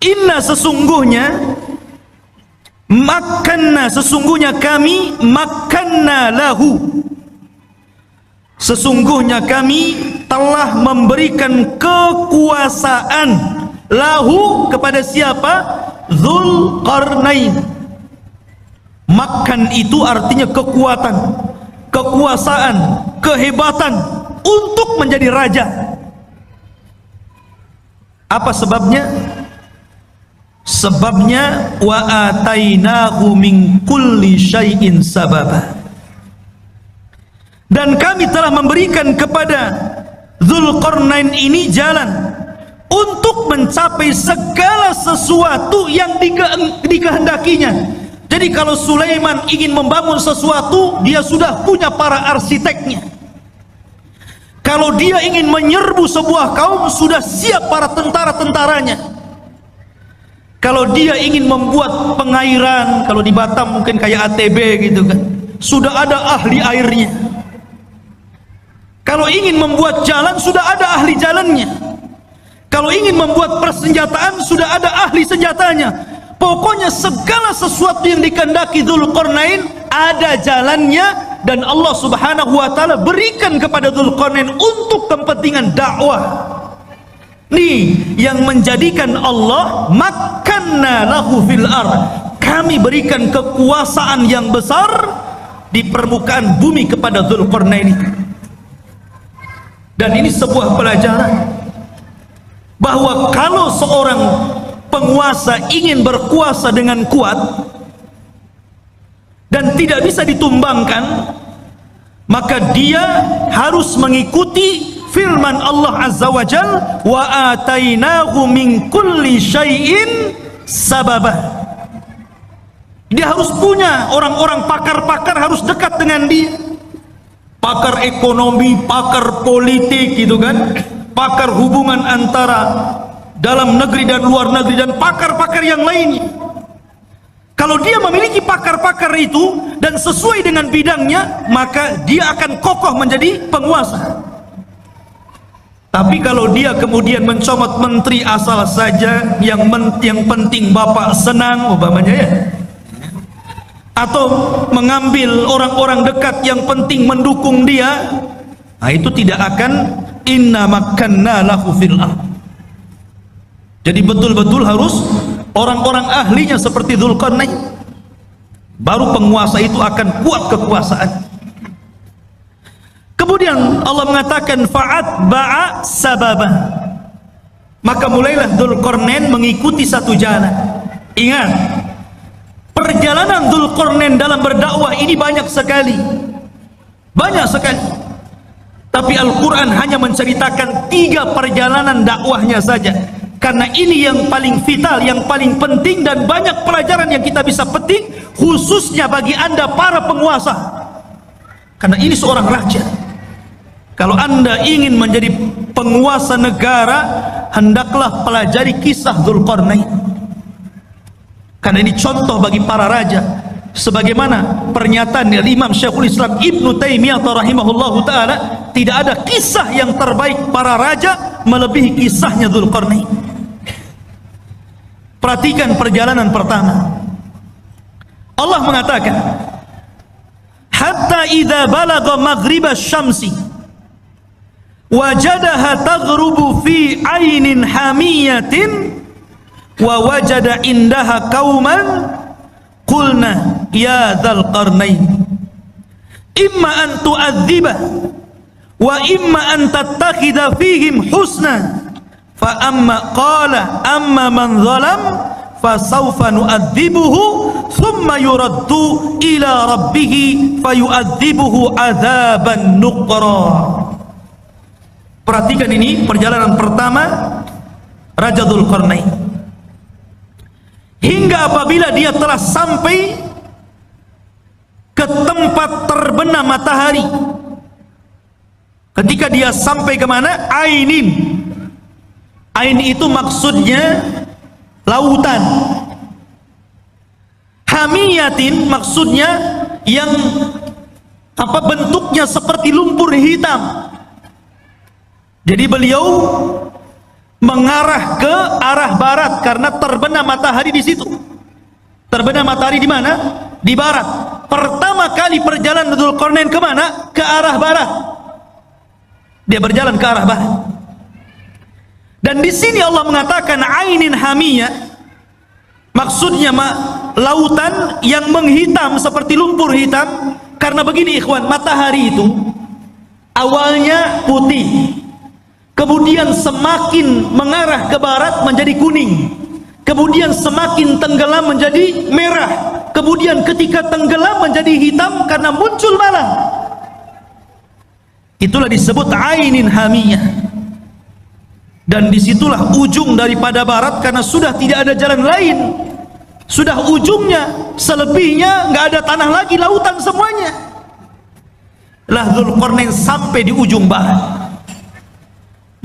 Inna sesungguhnya, makkanna sesungguhnya kami, makkanna lahu sesungguhnya kami telah memberikan kekuasaan lahu kepada siapa? Dzulqarnain. Makkan itu artinya kekuatan, kekuasaan, kehebatan untuk menjadi raja. Apa sebabnya? Sebabnya wa atainahu min kulli syai'in sababa. Dan kami telah memberikan kepada Dzulqarnain ini jalan untuk mencapai segala sesuatu yang dikehendakinya. Jadi kalau Sulaiman ingin membangun sesuatu, dia sudah punya para arsiteknya. Kalau dia ingin menyerbu sebuah kaum, sudah siap para tentara-tentaranya. Kalau dia ingin membuat pengairan, kalau di Batam mungkin kayak ATB gitu kan, sudah ada ahli airnya. Kalau ingin membuat jalan, sudah ada ahli jalannya. Kalau ingin membuat persenjataan, sudah ada ahli senjatanya. Pokoknya segala sesuatu yang dikehendaki Dzulqarnain ada jalannya, dan Allah Subhanahu wa taala berikan kepada Dzulqarnain untuk kepentingan dakwah. Nih yang menjadikan Allah makkanna lahu fil ard. Kami berikan kekuasaan yang besar di permukaan bumi kepada Dzulqarnain ini. Dan ini sebuah pelajaran bahwa kalau seorang penguasa ingin berkuasa dengan kuat dan tidak bisa ditumbangkan, maka dia harus mengikuti firman Allah Azza wa Jalla, wa atainahu min kulli syai'in sababa. Dia harus punya orang-orang pakar-pakar, harus dekat dengan dia. Pakar ekonomi, pakar politik gitu kan, pakar hubungan antara dalam negeri dan luar negeri, dan pakar-pakar yang lainnya. Kalau dia memiliki pakar-pakar itu dan sesuai dengan bidangnya, maka dia akan kokoh menjadi penguasa. Tapi kalau dia kemudian mencomot menteri asal saja, yang penting bapak senang umpamanya ya, atau mengambil orang-orang dekat yang penting mendukung dia, nah itu tidak akan inna makkanna lahu fil ard. Jadi betul-betul harus orang-orang ahlinya seperti Dzulqarnain, baru penguasa itu akan kuat kekuasaan. Kemudian Allah mengatakan fa'atba'a sababa, maka mulailah Dzulqarnain mengikuti satu jalan. Ingat, perjalanan Dzulqarnain dalam berdakwah ini banyak sekali. Tapi Al-Quran hanya menceritakan 3 perjalanan dakwahnya saja. Karena ini yang paling vital, yang paling penting, dan banyak pelajaran yang kita bisa petik khususnya bagi Anda para penguasa. Karena ini seorang raja. Kalau Anda ingin menjadi penguasa negara, hendaklah pelajari kisah Dzulqarnain. Karena ini contoh bagi para raja. Sebagaimana pernyataan dari Imam Syekhul Islam Ibnu Taimiyah rahimahullahu taala, tidak ada kisah yang terbaik para raja melebihi kisahnya Dzulqarnain. Perhatikan perjalanan pertama. Allah mengatakan, hatta idza balagha maghribasy syamsi wajadaha taghrubu fi ainin hamiyatin wa wajada indaha qauman qulna ya dzal qarnain imma an tu'adziba wa imma an tattakhidha fihim husna fa amma qala amma man zalam fa sawfa nu'adzibuhu thumma yuraddu ila rabbih fayu'adzibuhu adzaban nuqra. Perhatikan ini perjalanan pertama Raja Dzulqarnain. Hingga apabila dia telah sampai ke tempat terbenam matahari. Ketika dia sampai ke mana? Ainin. Ain itu maksudnya lautan. Hamiyatin maksudnya yang bentuknya seperti lumpur hitam. Jadi beliau mengarah ke arah barat karena terbenam matahari di situ. Terbenam matahari di mana? Di barat. Pertama kali perjalanan Dzulqarnain ke mana? Ke arah barat. Dia berjalan ke arah barat. Dan di sini Allah mengatakan ainin hamiyah, maksudnya lautan yang menghitam seperti lumpur hitam. Karena begini ikhwan, matahari itu awalnya putih, kemudian semakin mengarah ke barat menjadi kuning, kemudian semakin tenggelam menjadi merah, kemudian ketika tenggelam menjadi hitam karena muncul malam. Itulah disebut ainin hamiyah. Dan disitulah ujung daripada barat, karena sudah tidak ada jalan lain, sudah ujungnya, selebihnya nggak ada tanah lagi, lautan semuanya. Lah Dzulqarnain sampai di ujung barat.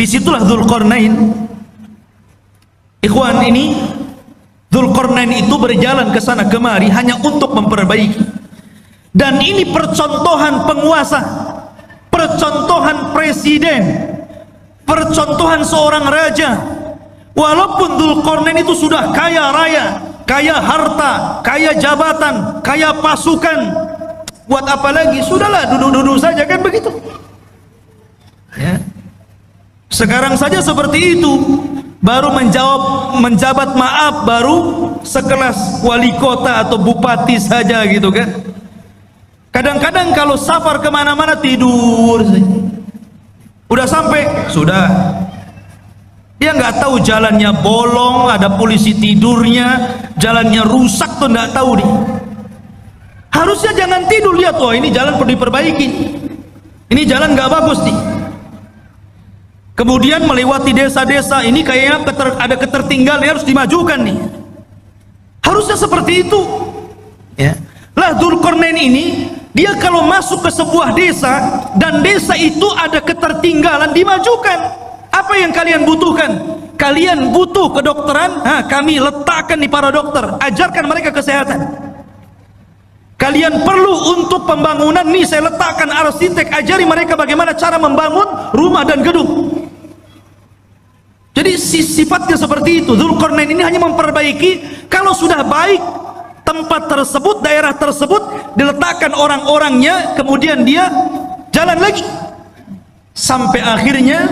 Disitulah Dzulqarnain, ikhwan, ini Dzulqarnain itu berjalan ke sana kemari hanya untuk memperbaiki. Dan ini percontohan penguasa, percontohan presiden, percontohan seorang raja. Walaupun Dzulqarnain itu sudah kaya raya, kaya harta, kaya jabatan, kaya pasukan, buat apa lagi? Sudahlah, duduk-duduk saja, kan begitu ya. Sekarang saja seperti itu, baru menjabat maaf, baru sekelas wali kota atau bupati saja gitu kan. Kadang-kadang kalau safar kemana-mana tidur saja. Udah sampai, sudah. Dia nggak tahu jalannya bolong, ada polisi tidurnya, jalannya rusak tuh nggak tahu nih. Harusnya jangan tidur, lihat, wah ini jalan perlu diperbaiki, ini jalan nggak bagus nih. Kemudian melewati desa-desa, ini kayaknya ada ketertinggalan, harus dimajukan nih. Harusnya seperti itu ya. Lah Dzulqarnain ini, dia kalau masuk ke sebuah desa dan desa itu ada ketertinggalan, dimajukan. Apa yang kalian butuhkan? Kalian butuh kedokteran? Kami letakkan di para dokter, ajarkan mereka kesehatan. Kalian perlu untuk pembangunan, nih saya letakkan arsitek, ajari mereka bagaimana cara membangun rumah dan gedung. Jadi sifatnya seperti itu. Dzulqarnain ini hanya memperbaiki. Kalau sudah baik tempat tersebut, daerah tersebut, diletakkan orang-orangnya, kemudian dia jalan lagi sampai akhirnya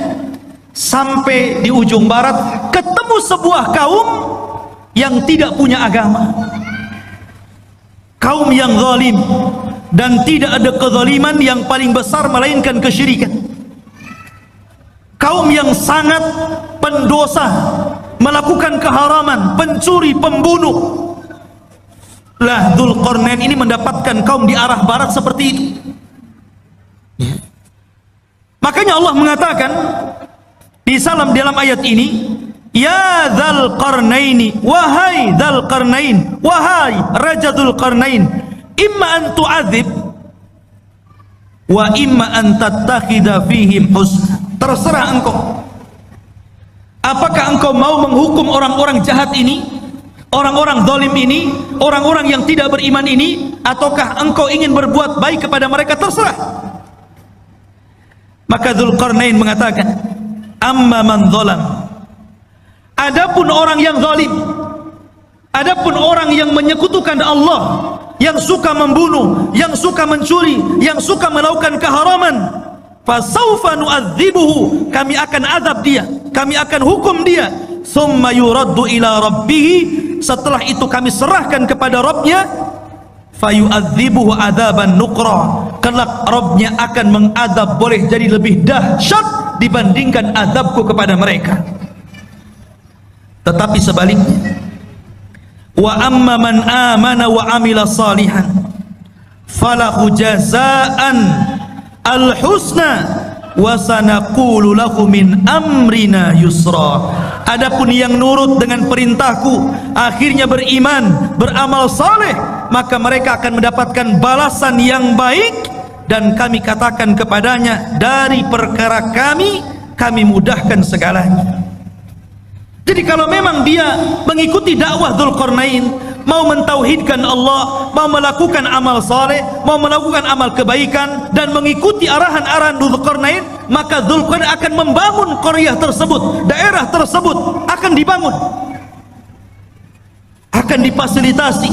sampai di ujung barat, ketemu sebuah kaum yang tidak punya agama, kaum yang zalim, dan tidak ada kezaliman yang paling besar melainkan kesyirikan. Kaum yang sangat pendosa, melakukan keharaman, pencuri, pembunuh. Lah Dzulqarnain ini mendapatkan kaum di arah barat seperti itu. Makanya Allah mengatakan di dalam ayat ini, ya Dzal Qarnaini, wahai Dzal Qarnain, wahai Raja Dzul Qarnain, imma an tu'adzib wa imma an tattakhidha fihim husna. Terserah engkau. Apakah engkau mau menghukum orang-orang jahat ini, orang-orang zalim ini, orang-orang yang tidak beriman ini, ataukah engkau ingin berbuat baik kepada mereka? Terserah. Maka Dzulqarnain mengatakan, amma man zalam, adapun orang yang zalim, adapun orang yang menyekutukan Allah, yang suka membunuh, yang suka mencuri, yang suka melakukan keharaman, fasawfa nu'adzibuhu, kami akan azab dia, kami akan hukum dia, summa yuraddu ila rabbih, setelah itu kami serahkan kepada Rabbnya, fayu'adzibuhu adzaban nuqra, kelak Rabbnya akan mengadab boleh jadi lebih dahsyat dibandingkan azabku kepada mereka. Tetapi sebaliknya, wa amma man amana wa amila salihan falahu jazaan al-husna wa sanaqulu lahu min amrina yusra. Adapun yang nurut dengan perintahku, akhirnya beriman, beramal saleh, maka mereka akan mendapatkan balasan yang baik, dan kami katakan kepadanya, dari perkara kami mudahkan segalanya. Jadi kalau memang dia mengikuti dakwah Dzulqarnain, mau mentauhidkan Allah, mau melakukan amal saleh, mau melakukan amal kebaikan, dan mengikuti arahan-arahan Dzulqarnain, maka Dzulqarnain akan membangun qaryah tersebut, daerah tersebut akan dibangun, akan difasilitasi,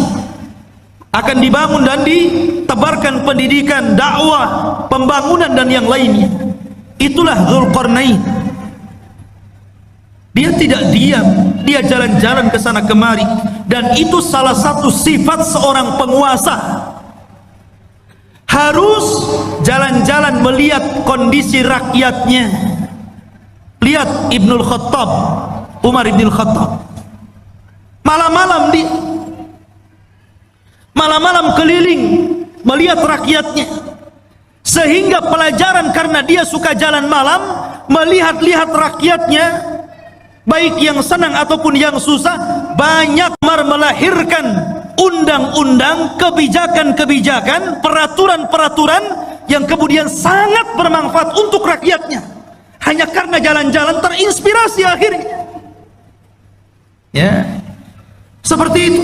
akan dibangun dan ditebarkan pendidikan, dakwah, pembangunan dan yang lainnya. Itulah Dzulqarnain. Dia tidak diam, dia jalan-jalan ke sana kemari, dan itu salah satu sifat seorang penguasa. Harus jalan-jalan melihat kondisi rakyatnya. Lihat Ibnul Khattab, Umar Ibnul Khattab, malam-malam dia malam-malam keliling melihat rakyatnya, sehingga pelajaran, karena dia suka jalan malam melihat-lihat rakyatnya, baik yang senang ataupun yang susah, banyak melahirkan undang-undang, kebijakan-kebijakan, peraturan-peraturan yang kemudian sangat bermanfaat untuk rakyatnya, hanya karena jalan-jalan terinspirasi akhirnya. Ya, seperti itu.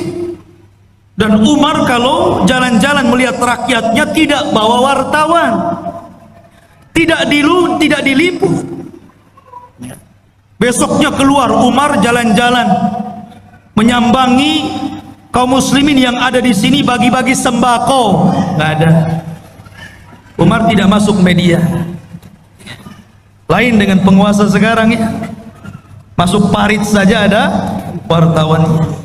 Dan Umar kalau jalan-jalan melihat rakyatnya tidak bawa wartawan, tidak diliput. Besoknya keluar Umar jalan-jalan menyambangi kaum muslimin yang ada di sini, bagi-bagi sembako. Nggak ada. Umar tidak masuk media. Lain dengan penguasa sekarang ya. Masuk parit saja ada wartawannya.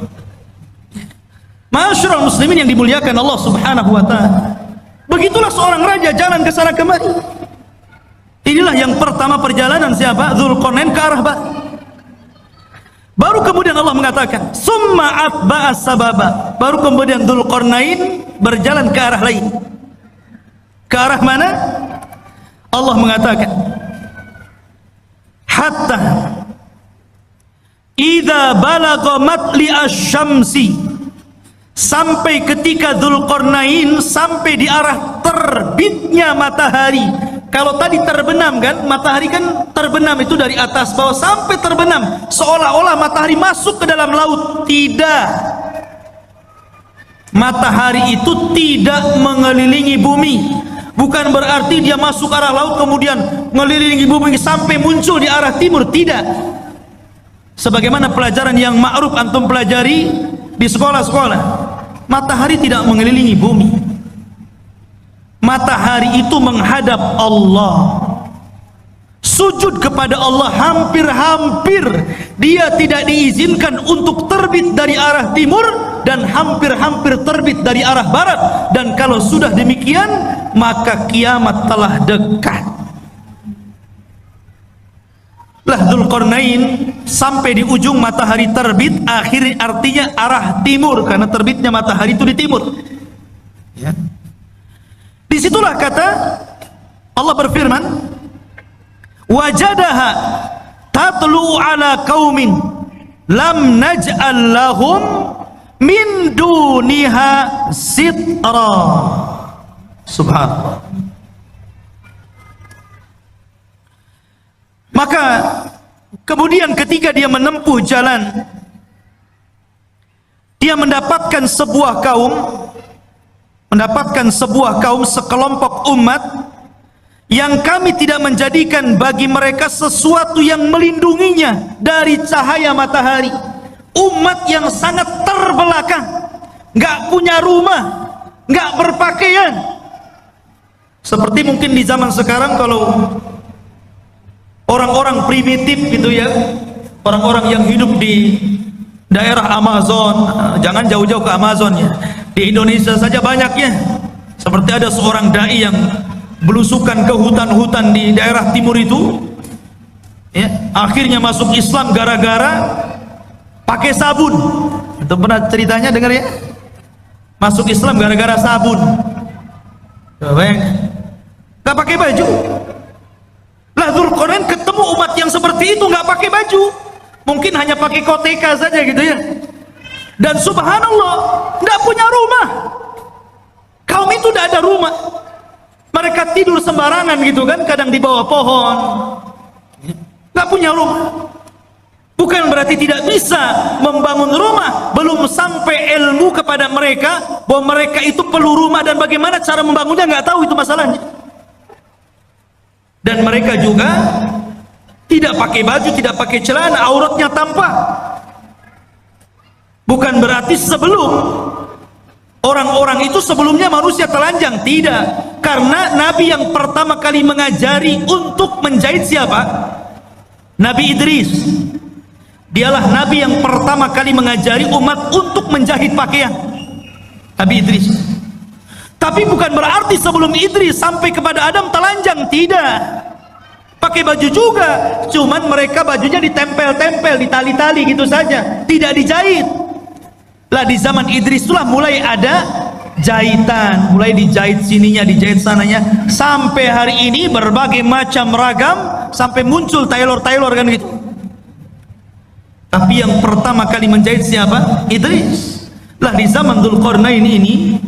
Masyarul muslimin yang dimuliakan Allah Subhanahu wa taala. Begitulah seorang raja jalan ke sana kemari. Inilah yang pertama perjalanan siapa? Dzulqarnain ke arah barat. Baru kemudian Allah mengatakan, summa atba'a sababa. Baru kemudian Dzulqarnain berjalan ke arah lain. Ke arah mana? Allah mengatakan, hatta idza balagha matli asy-syamsi, sampai ketika Dzulqarnain sampai di arah terbitnya matahari. Kalau tadi terbenam kan, matahari kan terbenam itu dari atas bawah sampai terbenam, seolah-olah matahari masuk ke dalam laut. Tidak. Matahari itu tidak mengelilingi bumi. Bukan berarti dia masuk arah laut kemudian mengelilingi bumi sampai muncul di arah timur. Tidak. Sebagaimana pelajaran yang ma'ruf antum pelajari di sekolah-sekolah, matahari tidak mengelilingi bumi. Matahari itu menghadap Allah, sujud kepada Allah hampir-hampir. Dia tidak diizinkan untuk terbit dari arah timur, dan hampir-hampir terbit dari arah barat. Dan kalau sudah demikian, maka kiamat telah dekat. Lah Dzulqarnain sampai di ujung matahari terbit, akhirnya artinya arah timur, karena terbitnya matahari itu di timur. Ya. Disitulah kata Allah berfirman, wajadaha tatlu ala qaumin lam naj'al lahum min duniha sitra. Subhanallah. Maka kemudian ketika dia menempuh jalan, dia mendapatkan sebuah kaum, sekelompok umat yang kami tidak menjadikan bagi mereka sesuatu yang melindunginya dari cahaya matahari. Umat yang sangat terbelakang, nggak punya rumah, nggak berpakaian. Seperti mungkin di zaman sekarang kalau orang-orang primitif gitu ya, orang-orang yang hidup di daerah Amazon, jangan jauh-jauh ke Amazon ya, di Indonesia saja banyaknya. Seperti ada seorang dai yang belusukan ke hutan-hutan di daerah timur itu ya, akhirnya masuk Islam gara-gara pakai sabun. Itu pernah ceritanya dengar ya, masuk Islam gara-gara sabun. Gak pakai baju. Lah Dzulqarnain ketemu umat yang seperti itu nggak pakai baju, mungkin hanya pakai koteka saja gitu ya. Dan subhanallah, nggak punya rumah. Kaum itu tidak ada rumah. Mereka tidur sembarangan gitu kan, kadang di bawah pohon. Nggak punya rumah. Bukan berarti tidak bisa membangun rumah, belum sampai ilmu kepada mereka bahwa mereka itu perlu rumah dan bagaimana cara membangunnya nggak tahu, itu masalahnya. Dan mereka juga tidak pakai baju, tidak pakai celana, auratnya tampak. Bukan berarti sebelum orang-orang itu sebelumnya manusia telanjang, tidak. Karena Nabi yang pertama kali mengajari untuk menjahit siapa? Nabi Idris. Dialah Nabi yang pertama kali mengajari umat untuk menjahit pakaian. Nabi Idris. Tapi bukan berarti sebelum Idris sampai kepada Adam telanjang, tidak. Pakai baju juga, cuman mereka bajunya ditempel-tempel, ditali-tali gitu saja, tidak dijahit. Lah di zaman Idris itulah mulai ada jahitan, mulai dijahit sininya, dijahit sananya, sampai hari ini berbagai macam ragam, sampai muncul tailor-tailor kan gitu. Tapi yang pertama kali menjahit siapa? Idris. Lah di zaman Dzulqarnain ini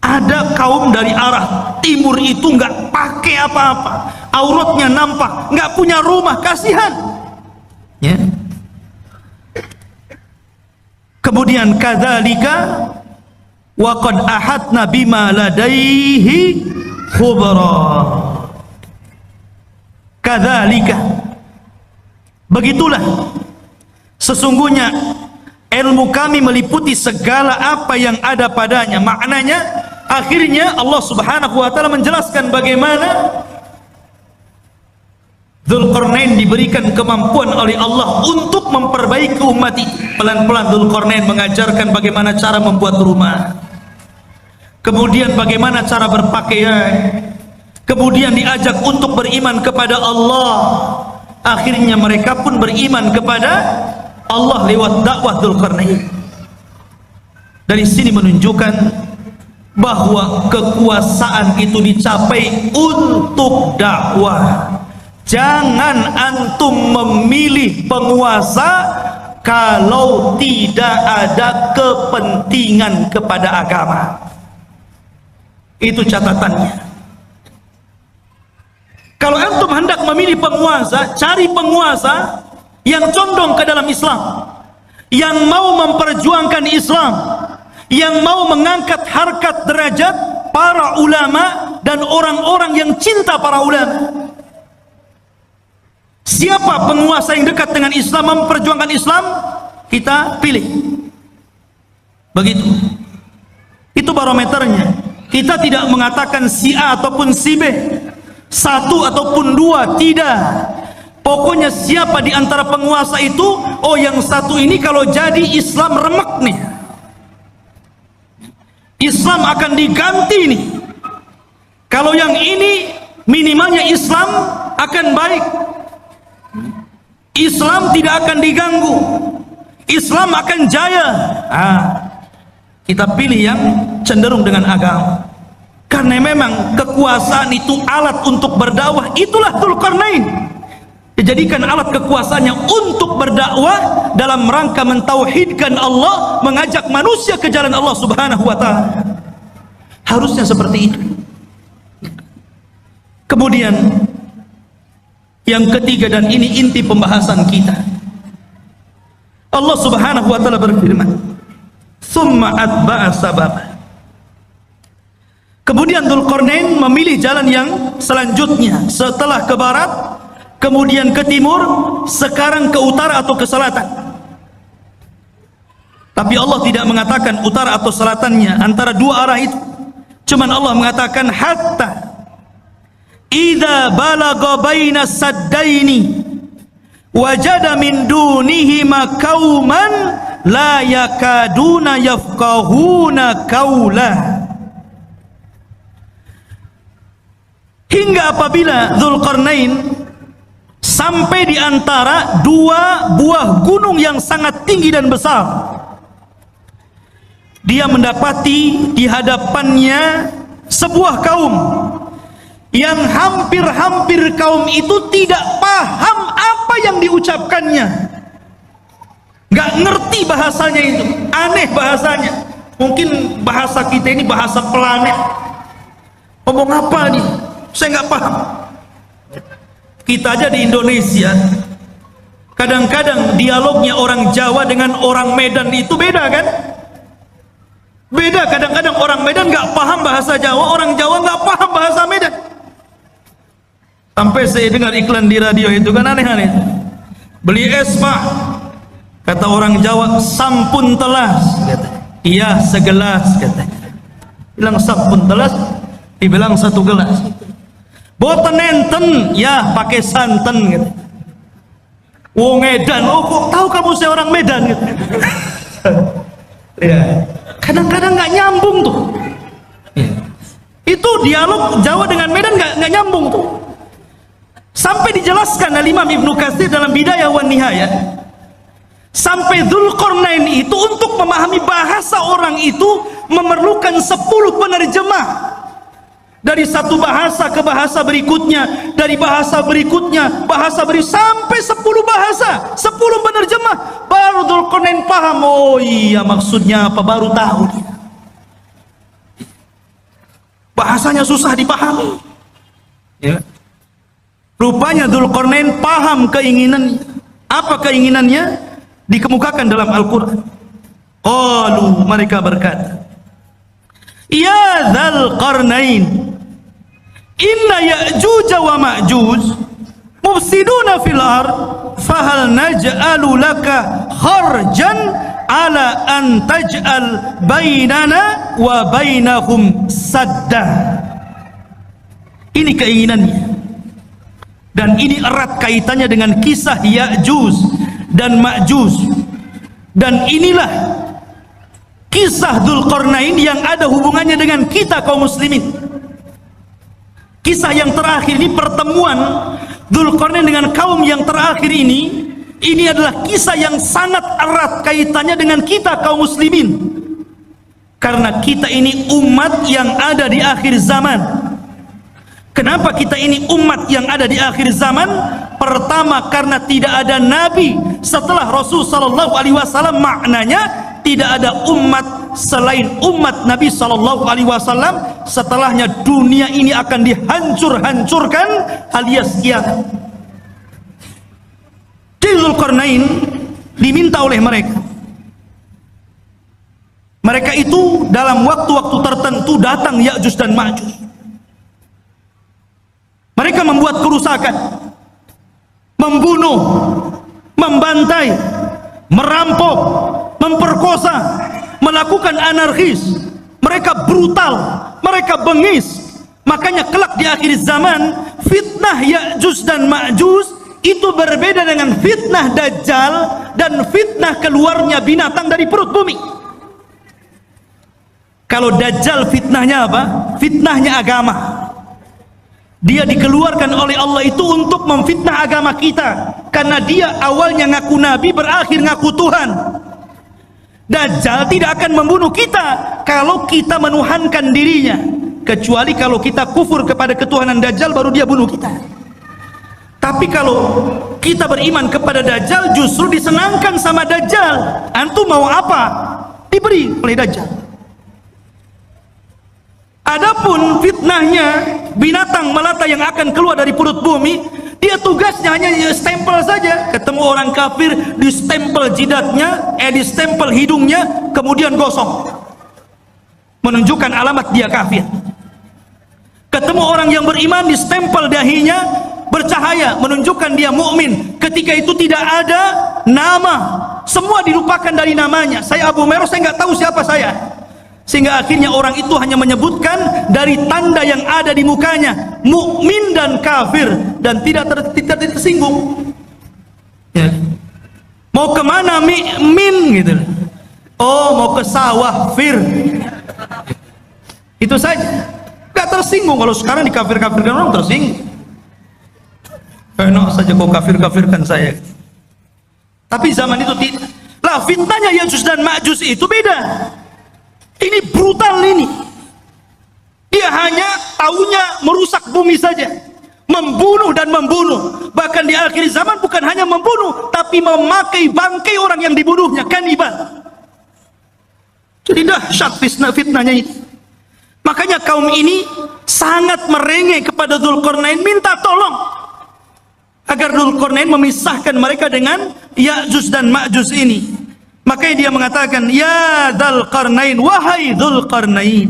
ada kaum dari arah timur itu nggak pakai apa-apa, auratnya nampak, nggak punya rumah, kasihan. Ya. Kemudian kadzalika wa qad ahadna bima ladaihi khubra. Kadzalika, begitulah sesungguhnya ilmu kami meliputi segala apa yang ada padanya. Maknanya akhirnya Allah Subhanahu wa taala menjelaskan bagaimana Dzulqarnain diberikan kemampuan oleh Allah untuk memperbaiki umat itu. Pelan-pelan Dzulqarnain mengajarkan bagaimana cara membuat rumah, kemudian bagaimana cara berpakaian, kemudian diajak untuk beriman kepada Allah. Akhirnya mereka pun beriman kepada Allah lewat dakwah Dzulqarnain. Dari sini menunjukkan bahwa kekuasaan itu dicapai untuk dakwah. Jangan antum memilih penguasa kalau tidak ada kepentingan kepada agama. Itu catatannya. Kalau antum hendak memilih penguasa, cari penguasa yang condong ke dalam Islam, yang mau memperjuangkan Islam, yang mau mengangkat harkat derajat para ulama dan orang-orang yang cinta para ulama. Siapa penguasa yang dekat dengan Islam, memperjuangkan Islam, kita pilih. Begitu. Itu barometernya. Kita tidak mengatakan si A ataupun si B, satu ataupun dua, tidak. Pokoknya siapa di antara penguasa itu, oh yang satu ini kalau jadi Islam remek nih, Islam akan diganti nih. Kalau yang ini minimalnya Islam akan baik, Islam tidak akan diganggu, Islam akan jaya. Kita pilih yang cenderung dengan agama. Karena memang kekuasaan itu alat untuk berdakwah. Itulah Dzulqarnain. dijadikan alat kekuasaannya untuk berdakwah dalam rangka mentauhidkan Allah, mengajak manusia ke jalan Allah Subhanahu wa taala. Harusnya seperti itu. Kemudian yang ketiga, dan ini inti pembahasan kita, Allah Subhanahu wa taala berfirman, "Tsumma atba'a sababa." Kemudian Dzulqarnain memilih jalan yang selanjutnya, setelah ke barat, kemudian ke timur, sekarang ke utara atau ke selatan. Tapi Allah tidak mengatakan utara atau selatannya, antara dua arah itu. Cuman Allah mengatakan hatta idza balagha baina saddaini wajada min dunihima qauman la yakaduna yafqahuna qaula. Hingga apabila Dzulqarnain sampai di antara dua buah gunung yang sangat tinggi dan besar, dia mendapati di hadapannya sebuah kaum yang hampir-hampir kaum itu tidak paham apa yang diucapkannya, nggak ngerti bahasanya itu, aneh bahasanya. Mungkin bahasa kita ini bahasa planet, ngomong apa nih, saya nggak paham. Kita aja di Indonesia, kadang-kadang dialognya orang Jawa dengan orang Medan itu beda kan? Beda, kadang-kadang orang Medan nggak paham bahasa Jawa, orang Jawa nggak paham bahasa Medan. Sampai saya dengar iklan di radio itu kan aneh-aneh. Beli es pak, kata orang Jawa, sampun telas, katanya. Iya segelas, katanya. Bilang sampun telas, dibilang satu gelas. Boten enten, ya pakai santen, gitu. Wong Medan, oh kok tahu kamu saya orang Medan, gitu. Ya, kadang-kadang nggak nyambung tuh. Ya. Itu dialog Jawa dengan Medan nggak nyambung tuh. Sampai dijelaskan oleh Imam Ibnu Katsir dalam Bidayah wan Nihayah, sampai Dzulqarnain itu untuk memahami bahasa orang itu memerlukan 10 penerjemah. Dari satu bahasa ke bahasa berikutnya, dari bahasa berikutnya, sampai 10 bahasa, 10 penerjemah, baru Dzulqarnain paham. Oh iya maksudnya apa, baru tahu dia. Bahasanya susah dipahami. Ya. Rupanya Dzulqarnain paham keinginannya. Apa keinginannya? Dikemukakan dalam Al-Quran. Qalu, mereka berkata, ya Dzulqarnain, inna Ya'juj wa Ma'juj mufsiduna fil ard fahal naj'alu laka kharjan ala an taj'al bainana wa bainahum sadda. Ini keinginannya, dan ini erat kaitannya dengan kisah Ya'juj dan Ma'juj. Dan inilah kisah Dzulqarnain yang ada hubungannya dengan kita kaum muslimin. Kisah yang terakhir ini, pertemuan Dzulqarnain dengan kaum yang terakhir ini adalah kisah yang sangat erat kaitannya dengan kita kaum muslimin. Karena kita ini umat yang ada di akhir zaman. Kenapa kita ini umat yang ada di akhir zaman? Pertama, karena tidak ada nabi setelah Rasul sallallahu alaihi wasallam. Maknanya tidak ada umat selain umat Nabi sallallahu alaihi wasallam. Setelahnya dunia ini akan dihancur-hancurkan alias kiamat. Dzulqarnain diminta oleh mereka. Mereka itu dalam waktu-waktu tertentu datang Ya'juj dan Ma'juj. Mereka membuat kerusakan, membunuh, membantai, merampok, memperkosa, melakukan anarkis. Mereka brutal, mereka bengis. Makanya kelak di akhir zaman, fitnah Ya'juj dan Ma'juj itu berbeda dengan fitnah Dajjal dan fitnah keluarnya binatang dari perut bumi. Kalau Dajjal fitnahnya apa? Fitnahnya agama. Dia dikeluarkan oleh Allah itu untuk memfitnah agama kita, karena dia awalnya ngaku nabi, berakhir ngaku Tuhan. Dajjal tidak akan membunuh kita kalau kita menuhankan dirinya, kecuali kalau kita kufur kepada ketuhanan Dajjal, baru dia bunuh kita. Tapi kalau kita beriman kepada Dajjal, justru disenangkan sama Dajjal. Antum mau apa? Diberi oleh Dajjal. Adapun fitnahnya binatang melata yang akan keluar dari perut bumi, dia tugasnya hanya stempel saja. Ketemu orang kafir, di stempel jidatnya, di stempel hidungnya, kemudian gosong, menunjukkan alamat dia kafir. Ketemu orang yang beriman, di stempel dahinya, bercahaya, menunjukkan dia mukmin. Ketika itu tidak ada nama, semua dilupakan dari namanya. Saya Abu Meros, saya nggak tahu siapa saya. Sehingga akhirnya orang itu hanya menyebutkan dari tanda yang ada di mukanya, mukmin dan kafir, dan tidak tersinggung. Ya. Mau kemana min gitu? Oh, mau ke sawah fir. Itu saja. Gak tersinggung. Kalau sekarang dikafir-kafirkan orang tersinggung. Enak saja kau kafir-kafirkan saya. Tapi zaman itu tidak. Lah fitnahnya Ya'juj dan Ma'juj itu beda. Ini brutal ini. Dia hanya taunya merusak bumi saja, membunuh dan membunuh. Bahkan di akhir zaman bukan hanya membunuh, tapi memakai bangkai orang yang dibunuhnya, kanibal. Jadi dahsyat fitnahnya ini. Makanya kaum ini sangat merengek kepada Dzulqarnain, minta tolong agar Dzulqarnain memisahkan mereka dengan Ya'juj dan Ma'juj ini. Makanya dia mengatakan, ya Dzulqarnain, wahai Dzulqarnain,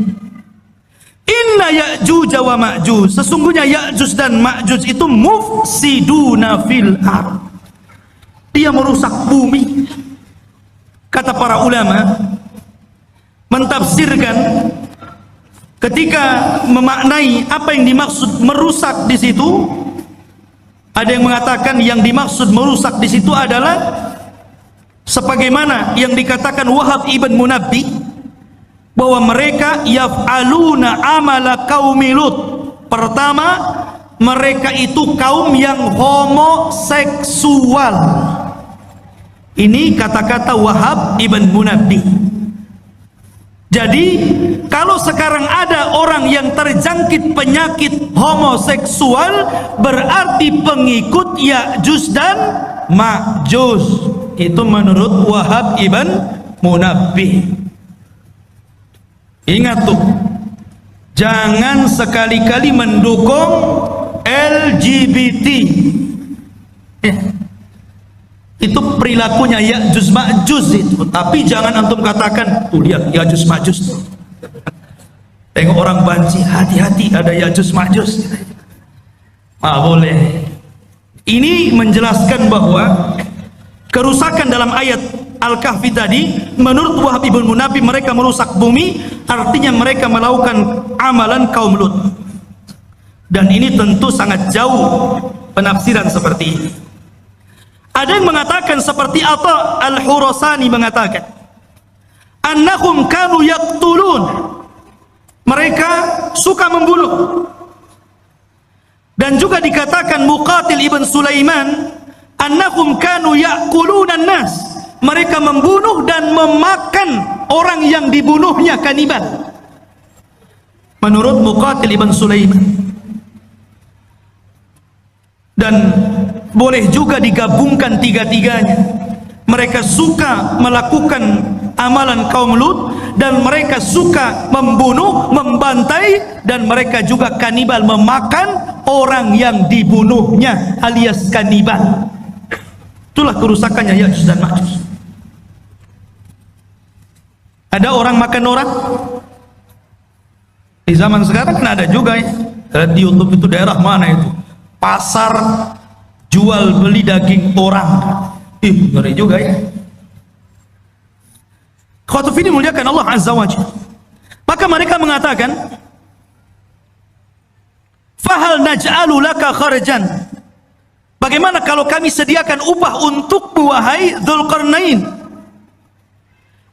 inna Ya'juj wa Ma'juj, sesungguhnya Ya'juj dan Ma'juj itu mufsiduna fil ard, dia merusak bumi. Kata para ulama mentafsirkan ketika memaknai apa yang dimaksud merusak di situ, ada yang mengatakan yang dimaksud merusak di situ adalah sebagaimana yang dikatakan Wahab ibn Munabbih, bahwa mereka yaf'aluna amala qaumi Lut. Pertama, mereka itu kaum yang homoseksual. Ini kata-kata Wahab ibn Munabbih. Jadi kalau sekarang ada orang yang terjangkit penyakit homoseksual, berarti pengikut Ya'juj dan Ma'juj. Itu menurut Wahab ibn Munabbih. Ingat tuh, jangan sekali-kali mendukung LGBT. Itu perilakunya Ya'juj Ma'juj itu. Tapi jangan antum katakan, tuh lihat Ya'juj Ma'juj tuh. Tengok orang banci, hati-hati ada Ya'juj Ma'juj. Boleh. Ini menjelaskan bahwa kerusakan dalam ayat Al-Kahfi tadi, menurut Wahab ibn Munabbih, mereka merusak bumi, artinya mereka melakukan amalan kaum Lut. Dan ini tentu sangat jauh penafsiran seperti ini. Ada yang mengatakan seperti Atha Al-Khurasani mengatakan, annahum kanu yaqtulun, mereka suka membunuh. Dan juga dikatakan Muqatil ibn Sulaiman, annahum kanu ya'kulunan nas, mereka membunuh dan memakan orang yang dibunuhnya, kanibal. Menurut Muqatil ibn Sulaiman. Dan boleh juga digabungkan tiga-tiganya. Mereka suka melakukan amalan kaum Lut, dan mereka suka membunuh, membantai, dan mereka juga kanibal, memakan orang yang dibunuhnya alias kanibal. Itulah kerusakannya Ya'juj dan Ma'juj. Ada orang makan orang? Di zaman sekarang kan ada juga ya. Di YouTube itu daerah mana itu? Pasar jual beli daging orang. Ngeri juga ya. Khotufini muliakan Allah Azza wa Jalla. Maka mereka mengatakan, fahal naj'alu laka kharjan, bagaimana kalau kami sediakan upah untukmu wahai Dzulqarnain,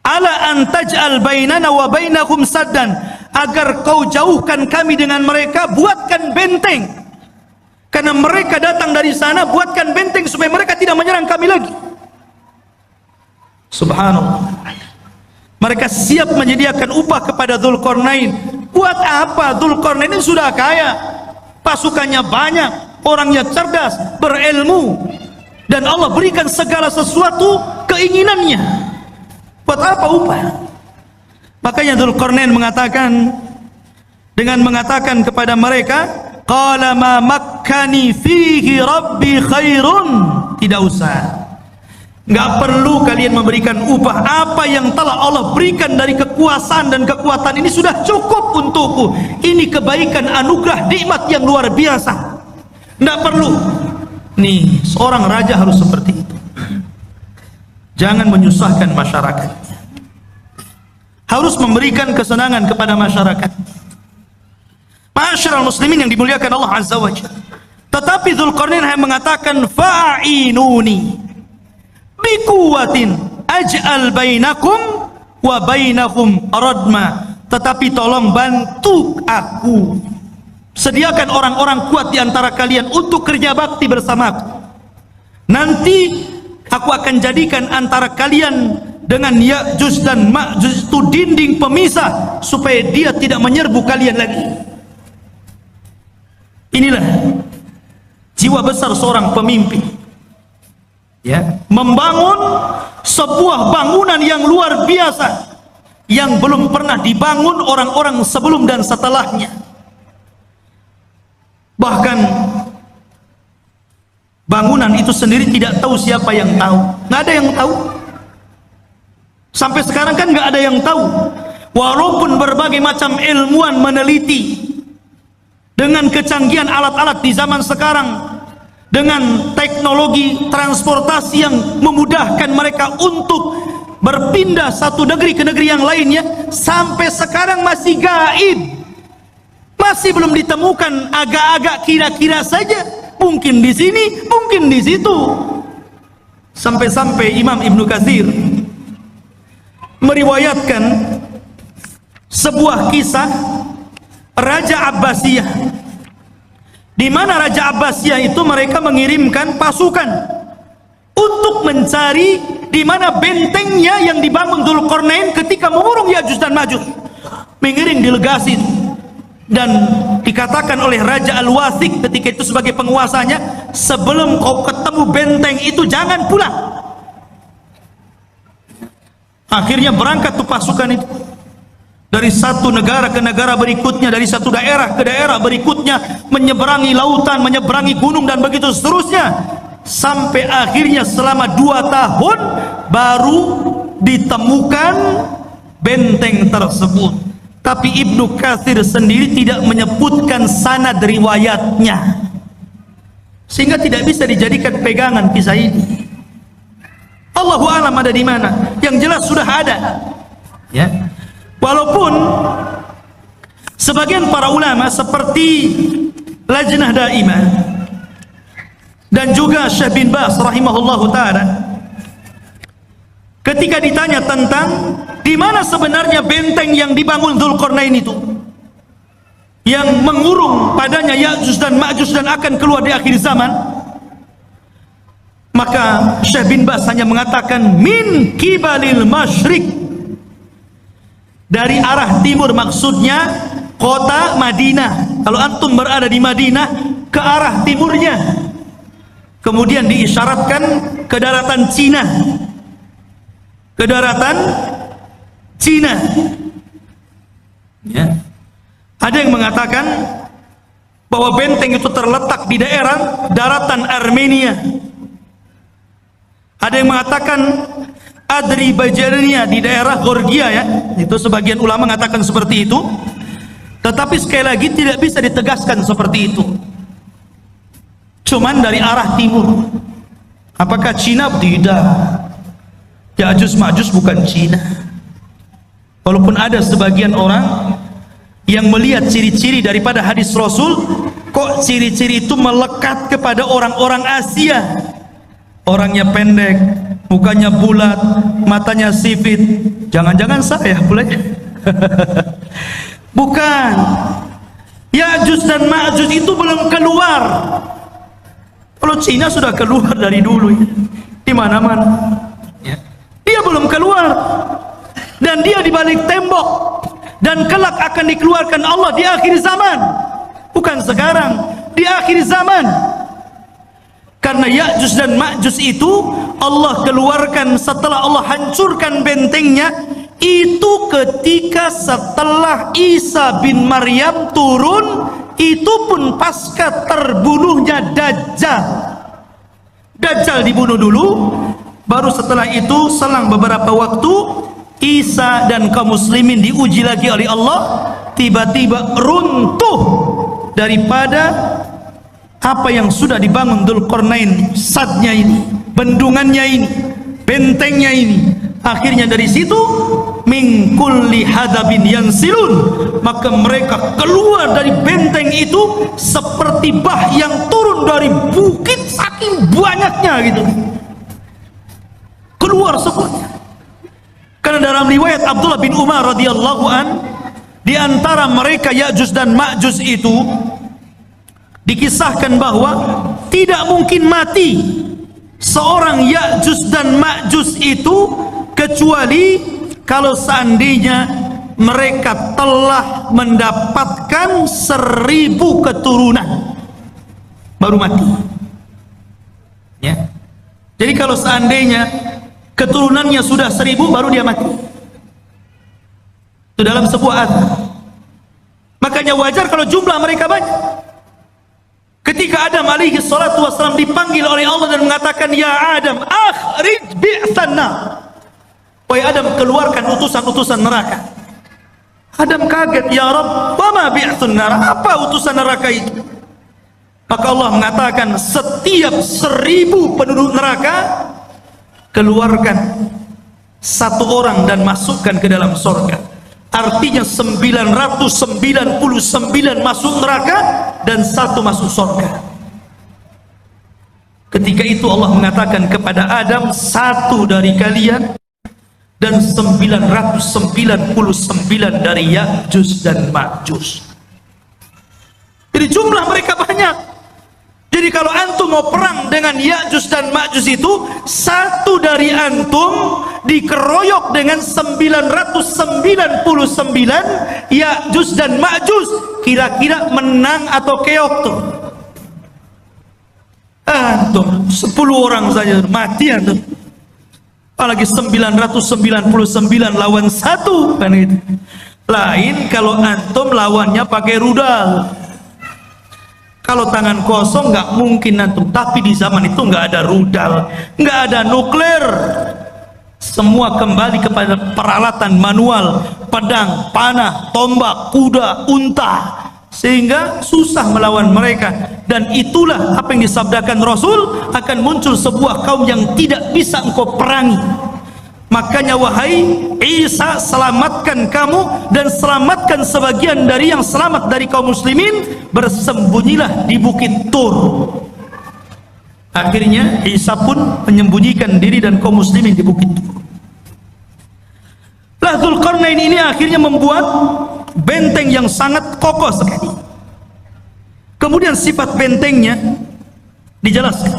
ala an taj'al bainana wa bainahum saddan, agar kau jauhkan kami dengan mereka, buatkan benteng, karena mereka datang dari sana, buatkan benteng supaya mereka tidak menyerang kami lagi. Subhanallah. Mereka siap menyediakan upah kepada Dzulqarnain. Buat apa? Dzulqarnain ini sudah kaya, pasukannya banyak, orangnya cerdas, berilmu, dan Allah berikan segala sesuatu keinginannya. Buat apa upah? Makanya Dzulqarnain mengatakan, dengan mengatakan kepada mereka, qala ma makkani fihi rabbi khairun. Tidak usah, nggak perlu kalian memberikan upah. Apa yang telah Allah berikan dari kekuasaan dan kekuatan ini sudah cukup untukku. Ini kebaikan, anugerah, nikmat yang luar biasa. Nggak perlu. Nih, seorang raja harus seperti itu. Jangan menyusahkan masyarakat, harus memberikan kesenangan kepada masyarakat. Ma'asyiral muslimin yang dimuliakan Allah Azza wa Jalla. Tetapi Dzulqarnain hanya mengatakan fa'inuni biquwatin aj'al bainakum wa bainahum radma. Tetapi tolong bantu aku, sediakan orang-orang kuat di antara kalian untuk kerja bakti bersamaku. Nanti aku akan jadikan antara kalian dengan Ya'juj dan Ma'juj itu dinding pemisah, supaya dia tidak menyerbu kalian lagi. Inilah jiwa besar seorang pemimpin, ya, membangun sebuah bangunan yang luar biasa yang belum pernah dibangun orang-orang sebelum dan setelahnya. Bahkan bangunan itu sendiri tidak tahu siapa yang tahu, nggak ada yang tahu. Sampai sekarang kan nggak ada yang tahu, walaupun berbagai macam ilmuwan meneliti. Dengan kecanggihan alat-alat di zaman sekarang, dengan teknologi transportasi yang memudahkan mereka untuk berpindah satu negeri ke negeri yang lainnya, sampai sekarang masih gaib, masih belum ditemukan, agak-agak kira-kira saja, mungkin di sini, mungkin di situ. Sampai-sampai Imam Ibnu Katsir meriwayatkan sebuah kisah Raja Abbasiyah, di mana Raja Abbasiyah itu mereka mengirimkan pasukan untuk mencari di mana bentengnya yang dibangun Dzulqarnain ketika mengurung Ya'juj dan Ma'juj. Mengirim delegasi itu, dan dikatakan oleh Raja Al-Wathiq ketika itu sebagai penguasanya, sebelum kau ketemu benteng itu jangan pulang. Akhirnya berangkat tuh pasukan itu dari satu negara ke negara berikutnya, dari satu daerah ke daerah berikutnya, menyeberangi lautan, menyeberangi gunung, dan begitu seterusnya, sampai akhirnya selama 2 tahun baru ditemukan benteng tersebut. Tapi Ibnu Katsir sendiri tidak menyebutkan sanad riwayatnya, sehingga tidak bisa dijadikan pegangan kisah ini. Allahu a'lam ada di mana. Yang jelas sudah ada, ya. Walaupun sebagian para ulama seperti Lajnah Daimah dan juga Syekh bin Baz rahimahullahu taala, ketika ditanya tentang di mana sebenarnya benteng yang dibangun Dzulqarnain itu, yang mengurung padanya Ya'juj dan Ma'juj dan akan keluar di akhir zaman, maka Syekh bin Baz hanya mengatakan min kibalil masyriq, dari arah timur, maksudnya kota Madinah. Kalau antum berada di Madinah, ke arah timurnya. Kemudian diisyaratkan ke daratan Cina, ke daratan Cina, ya. Ada yang mengatakan bahwa benteng itu terletak di daerah daratan Armenia. Ada yang mengatakan Adribajania, di daerah Georgia, ya. Itu sebagian ulama mengatakan seperti itu. Tetapi sekali lagi tidak bisa ditegaskan seperti itu. Cuman dari arah timur. Apakah Cina? Tidak. Ya'juj Ma'juj bukan Cina. Walaupun ada sebagian orang yang melihat ciri-ciri daripada hadis Rasul, kok ciri-ciri itu melekat kepada orang-orang Asia. Orangnya pendek, mukanya bulat, matanya sipit. Jangan-jangan saya pula. Bukan. Ya'juj dan Ma'juj itu belum keluar. Kalau Cina sudah keluar dari dulu, ya, di mana-mana. Ya. Dia belum keluar, dan dia di balik tembok, dan kelak akan dikeluarkan Allah di akhir zaman. Bukan sekarang, di akhir zaman. karena Ya'juj dan Ma'juj itu Allah keluarkan setelah Allah hancurkan bentengnya, itu ketika setelah Isa bin Maryam turun, itu pun pasca terbunuhnya Dajjal. Dajjal dibunuh dulu, baru setelah itu selang beberapa waktu Isa dan kaum muslimin diuji lagi oleh Allah, tiba-tiba runtuh daripada apa yang sudah dibangun Dzulqarnain, sadnya ini, bendungannya ini, bentengnya ini. Akhirnya dari situ min kulli hadabin yansilun, maka mereka keluar dari benteng itu seperti bah yang turun dari bukit, saking banyaknya gitu, keluar semuanya. Karena dalam riwayat Abdullah bin Umar radhiyallahu an, di antara mereka Ya'juj dan Ma'juj itu dikisahkan bahwa tidak mungkin mati seorang Ya'juj dan Ma'juj itu kecuali kalau seandainya mereka telah mendapatkan 1000 keturunan baru mati, ya. Jadi kalau seandainya keturunannya sudah 1000 baru dia mati, itu dalam sebuah azab. Makanya wajar kalau jumlah mereka banyak. Ketika Adam alaihi salatu wassalam dipanggil oleh Allah dan mengatakan, ya Adam akhrij bi'than nar, wahai Adam, keluarkan utusan-utusan neraka. Adam kaget, ya Rabb, wama bi'thun nar, apa utusan neraka itu? Maka Allah mengatakan, setiap 1000 penduduk neraka keluarkan 1 orang dan masukkan ke dalam surga. Artinya 999 masuk neraka dan 1 masuk surga. Ketika itu Allah mengatakan kepada Adam, 1 dari kalian dan 999 dari Ya'juj dan Ma'juj. Jadi jumlah mereka banyak. Jadi kalau antum mau perang dengan Ya'juj dan Ma'juj itu, 1 dari antum dikeroyok dengan 999 Ya'juj dan Ma'juj, kira-kira menang atau keok tuh? Antum 10 orang saja mati antum. Apalagi 999 lawan 1 kan itu. Lain kalau antum lawannya pakai rudal. Kalau tangan kosong nggak mungkin antum. Tapi di zaman itu nggak ada rudal, nggak ada nuklir, semua kembali kepada peralatan manual, pedang, panah, tombak, kuda, unta, sehingga susah melawan mereka. Dan itulah apa yang disabdakan Rasul, akan muncul sebuah kaum yang tidak bisa engkau perangi. Makanya wahai Isa, selamatkan kamu dan selamatkan sebagian dari yang selamat dari kaum muslimin, bersembunyilah di bukit Tur. Akhirnya Isa pun menyembunyikan diri dan kaum muslimin di bukit Tur. Dzulqarnain ini akhirnya membuat benteng yang sangat kokoh sekali. Kemudian sifat bentengnya dijelaskan,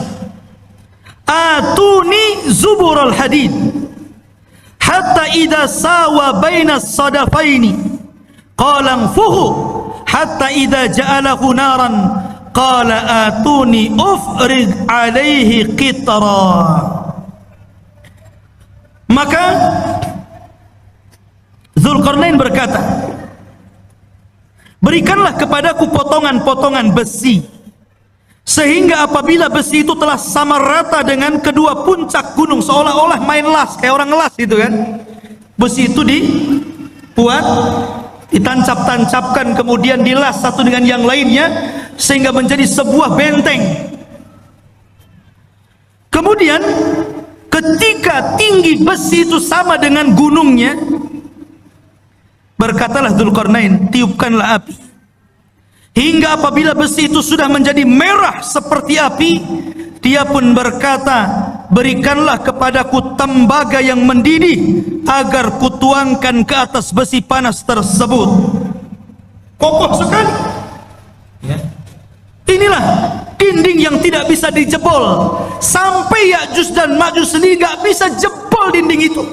atuni zubural hadid hatta idza sawa baina as-sadafaini qala anfuhu hatta idza ja'alahu naran qala atuni ufrid alaihi qitra. Maka Dzulqarnain berkata, berikanlah kepadaku potongan-potongan besi, sehingga apabila besi itu telah sama rata dengan kedua puncak gunung, seolah-olah main las, kayak orang las itu kan, besi itu dibuat, ditancap-tancapkan, kemudian dilas satu dengan yang lainnya sehingga menjadi sebuah benteng. Kemudian ketika tinggi besi itu sama dengan gunungnya, berkatalah Dzulqarnain, tiupkanlah api, hingga apabila besi itu sudah menjadi merah seperti api. Dia pun berkata, berikanlah kepadaku tembaga yang mendidih agar kutuangkan ke atas besi panas tersebut. Kokoh sekali ya. Inilah dinding yang tidak bisa dijebol. Sampai Ya'juj dan Ma'juj sendiri gak bisa jebol dinding itu.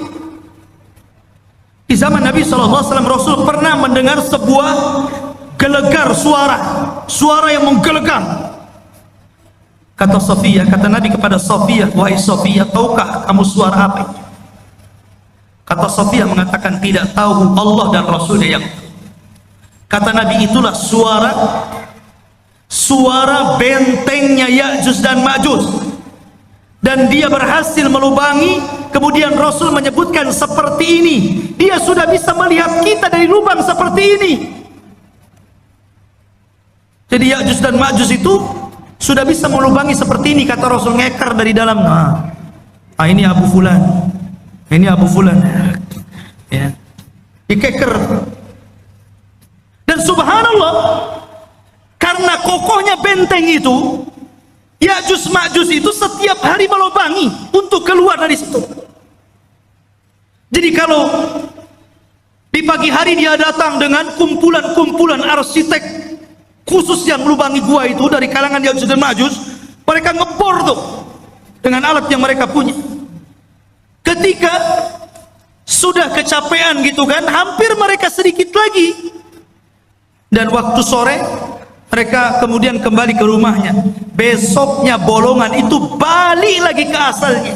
Di zaman Nabi SAW, Rasul pernah mendengar sebuah gelegar suara yang menggelegar. Kata Sofia, kata Nabi kepada Sofia, wahai Sofia, tahukah kamu suara apa itu? Kata Sofia mengatakan tidak tahu, Allah dan Rasulnya yang tahu. Kata Nabi, itulah suara bentengnya Ya'juj dan Ma'juj, dan dia berhasil melubangi. Kemudian Rasul menyebutkan seperti ini, dia sudah bisa melihat kita dari lubang seperti ini. Jadi Ya'juj dan Ma'juj itu sudah bisa melubangi seperti ini, kata Rasul, ngekar dari dalam. Ini Abu Fulan, ini Abu Fulan, ya, dikeker. Dan subhanallah, karena kokohnya benteng itu, Ya'juj Ma'juj itu setiap hari melubangi untuk keluar dari situ. Jadi kalau di pagi hari dia datang dengan kumpulan-kumpulan arsitek khusus yang melubangi gua itu dari kalangan Ya'juj dan Ma'juj, mereka ngebor tuh dengan alat yang mereka punya. Ketika sudah kecapean gitu kan, hampir mereka sedikit lagi, dan waktu sore mereka kemudian kembali ke rumahnya. Besoknya bolongan itu balik lagi ke asalnya,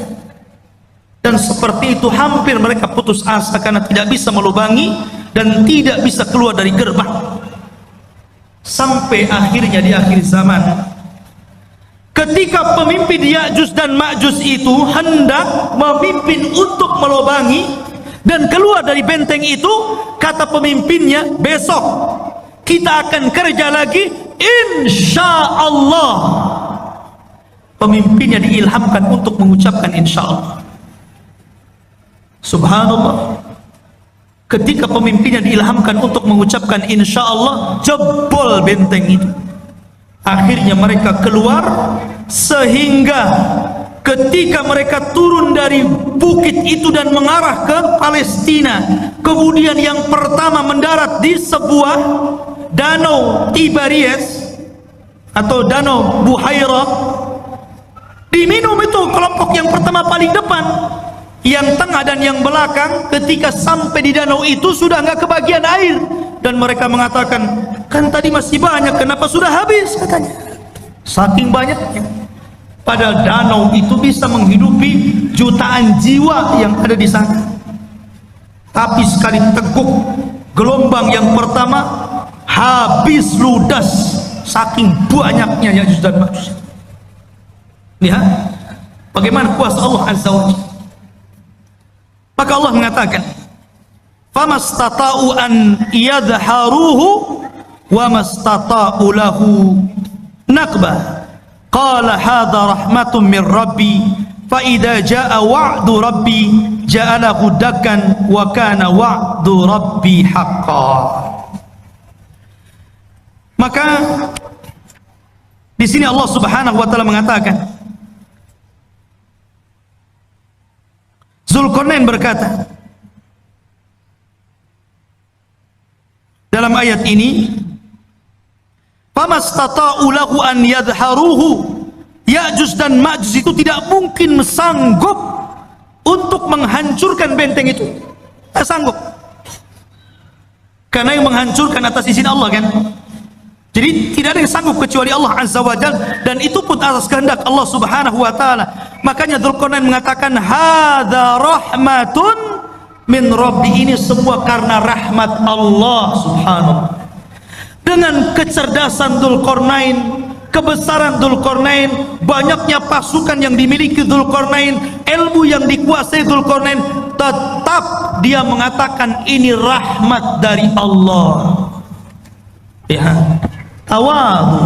dan seperti itu hampir mereka putus asa karena tidak bisa melubangi dan tidak bisa keluar dari gerbang. Sampai akhirnya di akhir zaman, ketika pemimpin Ya'juj dan Ma'juj itu hendak memimpin untuk melubangi dan keluar dari benteng itu, kata pemimpinnya, besok kita akan kerja lagi, insya Allah. Pemimpinnya diilhamkan untuk mengucapkan insya Allah. Subhanallah, ketika pemimpinnya diilhamkan untuk mengucapkan insya Allah, jebol benteng itu. Akhirnya mereka keluar, sehingga ketika mereka turun dari bukit itu dan mengarah ke Palestina, kemudian yang pertama mendarat di sebuah danau Tiberias atau danau Buhairah. Diminum itu kelompok yang pertama paling depan, yang tengah dan yang belakang. Ketika sampai di danau itu sudah nggak kebagian air, dan mereka mengatakan, kan tadi masih banyak, kenapa sudah habis, katanya. Saking banyaknya, padahal danau itu bisa menghidupi jutaan jiwa yang ada di sana. Tapi sekali teguk gelombang yang pertama, habis ludas saking banyaknya Ya'juj dan Ma'juj. Lihat bagaimana kuasa Allah Azza wa Jalla. Maka Allah mengatakan, famastata'u an yadharuhu wa mastata'u lahu naqba. Qala hadha rahmatun min rabbi fa idza jaa wa'du rabbi ja'alahu dakkan wa kana wa'du rabbi haqqan. Maka di sini Allah Subhanahu wa taala mengatakan, Zulkarnain berkata dalam ayat ini, famastata'u lahu an yadharuhu. Ya'juj dan Ma'juj itu tidak mungkin sanggup untuk menghancurkan benteng itu. Tak sanggup, karena yang menghancurkan atas izin Allah kan. Jadi tidak ada yang sanggup kecuali Allah Azza wa Jalla, dan itu pun atas kehendak Allah Subhanahu wa taala. Makanya Zulkarnain mengatakan, hadza rahmatun min rabbi, ini semua karena rahmat Allah Subhanahu. Dengan kecerdasan Zulkarnain, kebesaran Zulkarnain, banyaknya pasukan yang dimiliki Zulkarnain, ilmu yang dikuasai Zulkarnain, tetap dia mengatakan ini rahmat dari Allah. Ya, tawadu,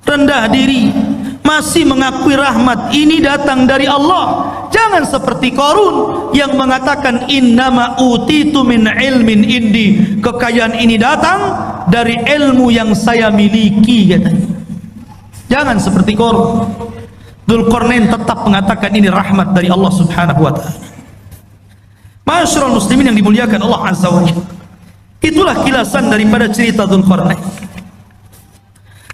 rendah diri, masih mengakui rahmat ini datang dari Allah. Jangan seperti Qarun yang mengatakan innama utitu min ilmin indi, kekayaan ini datang dari ilmu yang saya miliki, katanya. Jangan seperti Qarun. Dzulqarnain tetap mengatakan ini rahmat dari Allah Subhanahu wa taala. Ma'asyiral muslimin yang dimuliakan Allah Azza wa Jalla, itulah kilasan daripada cerita Dzulqarnain.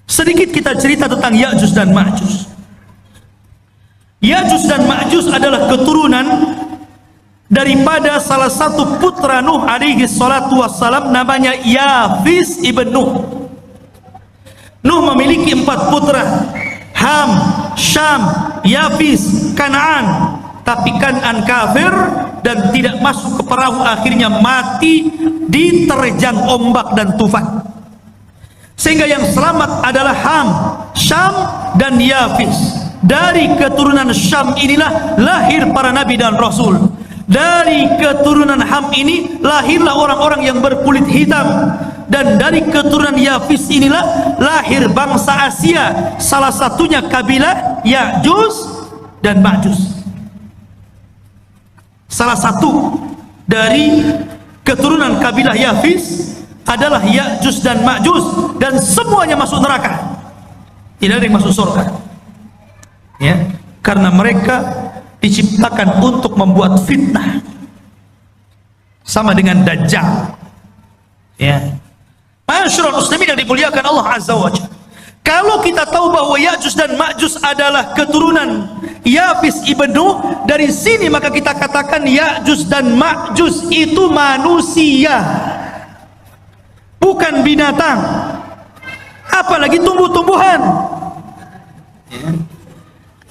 Sedikit kita cerita tentang Ya'juj dan Ma'juj. Ya'juj dan Ma'juj adalah keturunan daripada salah satu putra Nuh alaihi salatu wassalam, namanya Yafis ibn Nuh. Nuh memiliki 4 putra: Ham, Syam, Yafis, Kanaan. Tapi Kanaan kafir dan tidak masuk ke perahu, akhirnya mati diterjang ombak dan tufan. Sehingga yang selamat adalah Ham, Syam dan Yafis. Dari keturunan Syam inilah lahir para nabi dan rasul. Dari keturunan Ham ini lahirlah orang-orang yang berkulit hitam. Dan dari keturunan Yafis inilah lahir bangsa Asia, salah satunya kabilah Ya'juj dan Ma'juj. Salah satu dari keturunan kabilah Yafis adalah Ya'juj dan Ma'juj, dan semuanya masuk neraka. Tidak ada yang masuk surga. Ya, karena mereka diciptakan untuk membuat fitnah. Sama dengan Dajjal. Ya. Ma'asyiral muslimin yang dimuliakan Allah Azza wa Jalla. Kalau kita tahu bahwa Ya'juj dan Ma'juj adalah keturunan Yafis ibn Nuh, dari sini maka kita katakan Ya'juj dan Ma'juj itu manusia, bukan binatang, apalagi tumbuh-tumbuhan.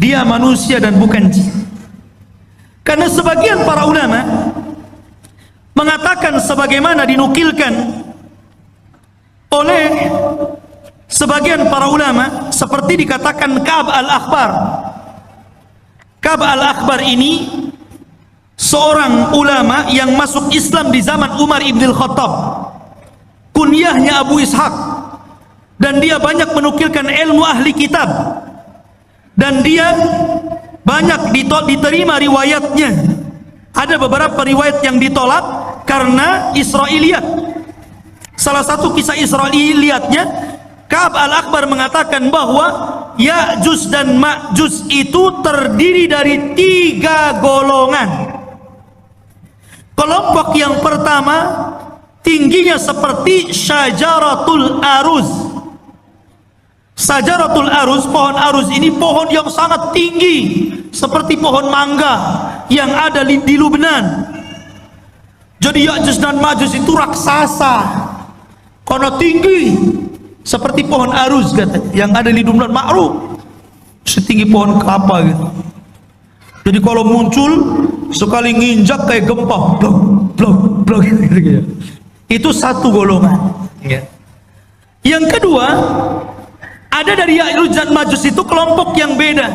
Dia manusia dan bukan jin. Karena sebagian para ulama mengatakan sebagaimana dinukilkan oleh sebagian para ulama, seperti dikatakan Ka'ab al-Akhbar. Ka'ab al-Akhbar ini seorang ulama yang masuk Islam di zaman Umar ibn al-Khattab. Kunyahnya Abu Ishaq, dan dia banyak menukilkan ilmu ahli kitab, dan dia banyak diterima riwayatnya. Ada beberapa riwayat yang ditolak karena Israiliyat. Salah satu kisah Israiliyatnya, Ka'ab al-Akhbar mengatakan bahwa Ya'juj dan Ma'juj itu terdiri dari 3 golongan. Kelompok yang pertama tingginya seperti Syajaratul Aruz. Syajaratul Aruz, pohon aruz ini pohon yang sangat tinggi, seperti pohon mangga yang ada di Lubnan. Jadi Ya'juj dan Ma'juj itu raksasa karena tinggi, seperti pohon aruz katanya, yang ada di Lubnan, ma'ruf, setinggi pohon kelapa gitu. Jadi kalau muncul sekali nginjak kayak gempa, blok blok blok gitu. Itu satu golongan. Yang kedua, ada dari Ya'juj dan Ma'juj itu kelompok yang beda.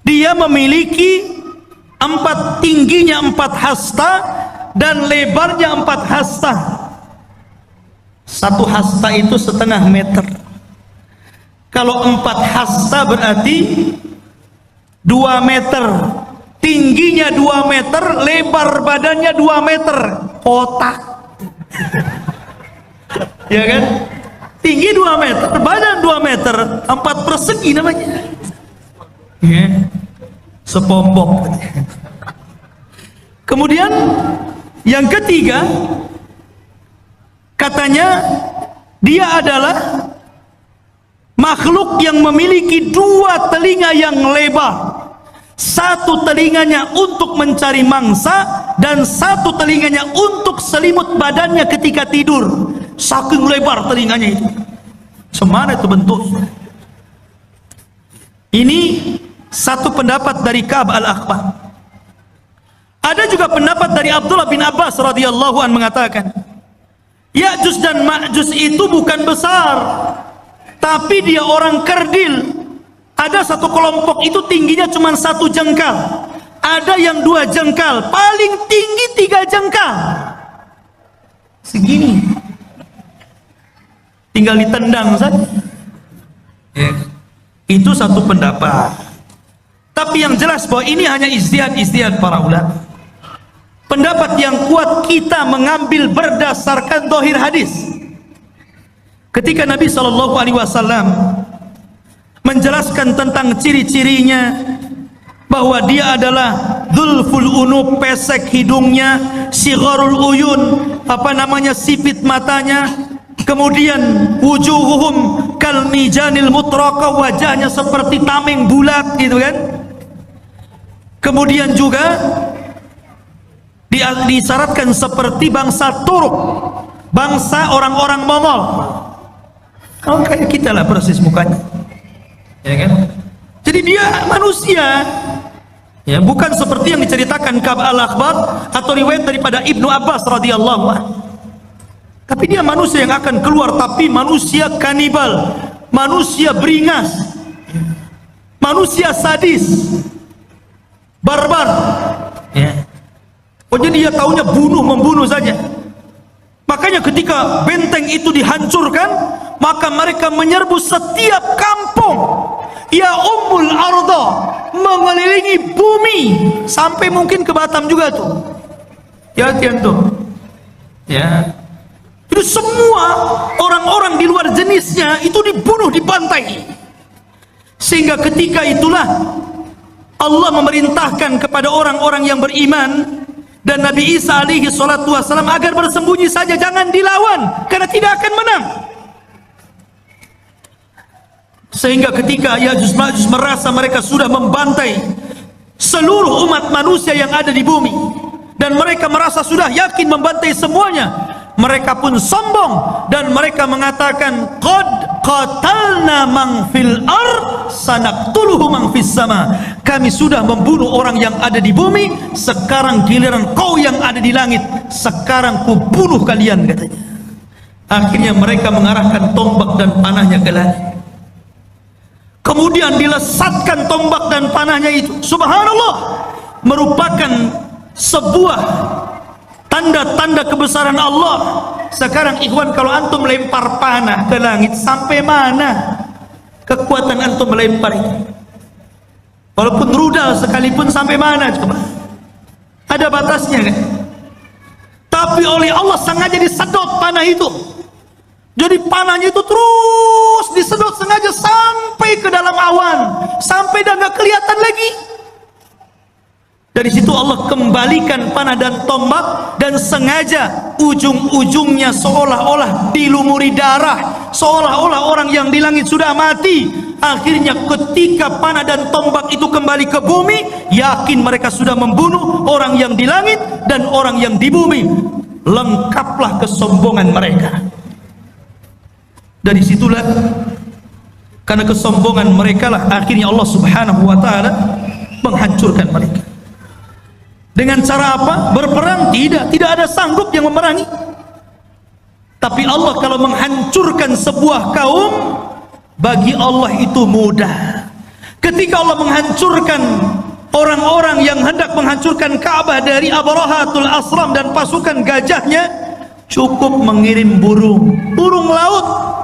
Dia memiliki tingginya 4 hasta dan lebarnya 4 hasta. 1 hasta itu 1/2 meter. Kalau 4 hasta berarti 2 meter. Tingginya 2 meter, lebar badannya 2 meter. Kotak. Ya kan? Tinggi 2 meter, badan 2 meter, 4 persegi namanya. Ya. Sepompok. Kemudian yang ketiga, katanya dia adalah makhluk yang memiliki 2 telinga yang lebar. 1 telinganya untuk mencari mangsa dan 1 telinganya untuk selimut badannya ketika tidur. Saking lebar telinganya itu. Semana itu bentuk. Ini satu pendapat dari Ka'ab al-Akhbar. Ada juga pendapat dari Abdullah bin Abbas radhiyallahu anhu mengatakan, Ya'juj dan Ma'juj itu bukan besar, tapi dia orang kerdil. Ada satu kelompok itu tingginya cuma 1 jengkal, ada yang 2 jengkal, paling tinggi 3 jengkal. Segini, tinggal ditendang saja. Itu satu pendapat. Tapi yang jelas bahwa ini hanya ijtihad para ulama. Pendapat yang kuat kita mengambil berdasarkan zahir hadis. Ketika Nabi SAW menjelaskan tentang ciri-cirinya, bahwa dia adalah dzulful unub, pesek hidungnya, sigharul uyun, sipit matanya, kemudian wujuhuhum kal mijanil mutraqa, wajahnya seperti tameng bulat gitu kan. Kemudian juga disyaratkan seperti bangsa Turuk, bangsa orang-orang Mongol. Kalau kayak kita lah persis mukanya, ya kan? Jadi dia manusia, ya, bukan seperti yang diceritakan Ka'ab al-Akhbar atau riwayat daripada Ibnu Abbas radhiyallahu anhu. Tapi dia manusia yang akan keluar, tapi manusia kanibal, manusia beringas, manusia sadis, barbar. Ya. Oh, jadi dia taunya membunuh saja. Makanya ketika benteng itu dihancurkan, maka mereka menyerbu setiap kampung. Ya ummul arda, mengelilingi bumi sampai mungkin ke Batam juga tuh. Ya, tuh. Ya. Itu semua orang-orang di luar jenisnya itu dibunuh, dibantai. Sehingga ketika itulah Allah memerintahkan kepada orang-orang yang beriman dan Nabi Isa alaihi salatu wassalam agar bersembunyi saja, jangan dilawan karena tidak akan menang. Sehingga ketika Ya'juj Ma'juj merasa mereka sudah membantai seluruh umat manusia yang ada di bumi, dan mereka merasa sudah yakin membantai semuanya, mereka pun sombong dan mereka mengatakan, qad qatalna man fil ard sanaqtuluhu man fis sama. Kami sudah membunuh orang yang ada di bumi, sekarang giliran kau yang ada di langit, sekarang ku bunuh kalian, katanya. Akhirnya mereka mengarahkan tombak dan panahnya ke langit. Kemudian dilesatkan tombak dan panahnya itu, subhanallah, merupakan sebuah tanda-tanda kebesaran Allah. Sekarang ikhwan, kalau antum melempar panah ke langit, sampai mana kekuatan antum melempar itu? Walaupun rudal sekalipun, sampai mana coba? Ada batasnya kan? Tapi oleh Allah sengaja disedot panah itu. Jadi panahnya itu terus disedot sengaja sampai ke dalam awan, sampai dah nggak kelihatan lagi. Dari situ Allah kembalikan panah dan tombak, dan sengaja ujung-ujungnya seolah-olah dilumuri darah, seolah-olah orang yang di langit sudah mati. Akhirnya ketika panah dan tombak itu kembali ke bumi, yakin mereka sudah membunuh orang yang di langit dan orang yang di bumi. Lengkaplah kesombongan mereka. Dari situlah, karena kesombongan mereka lah, akhirnya Allah subhanahu wa ta'ala menghancurkan mereka. Dengan cara apa? Berperang? Tidak ada sanggup yang memerangi. Tapi Allah kalau menghancurkan sebuah kaum, bagi Allah itu mudah. Ketika Allah menghancurkan orang-orang yang hendak menghancurkan Ka'bah dari Abrahatul Asram dan pasukan gajahnya, cukup mengirim burung laut.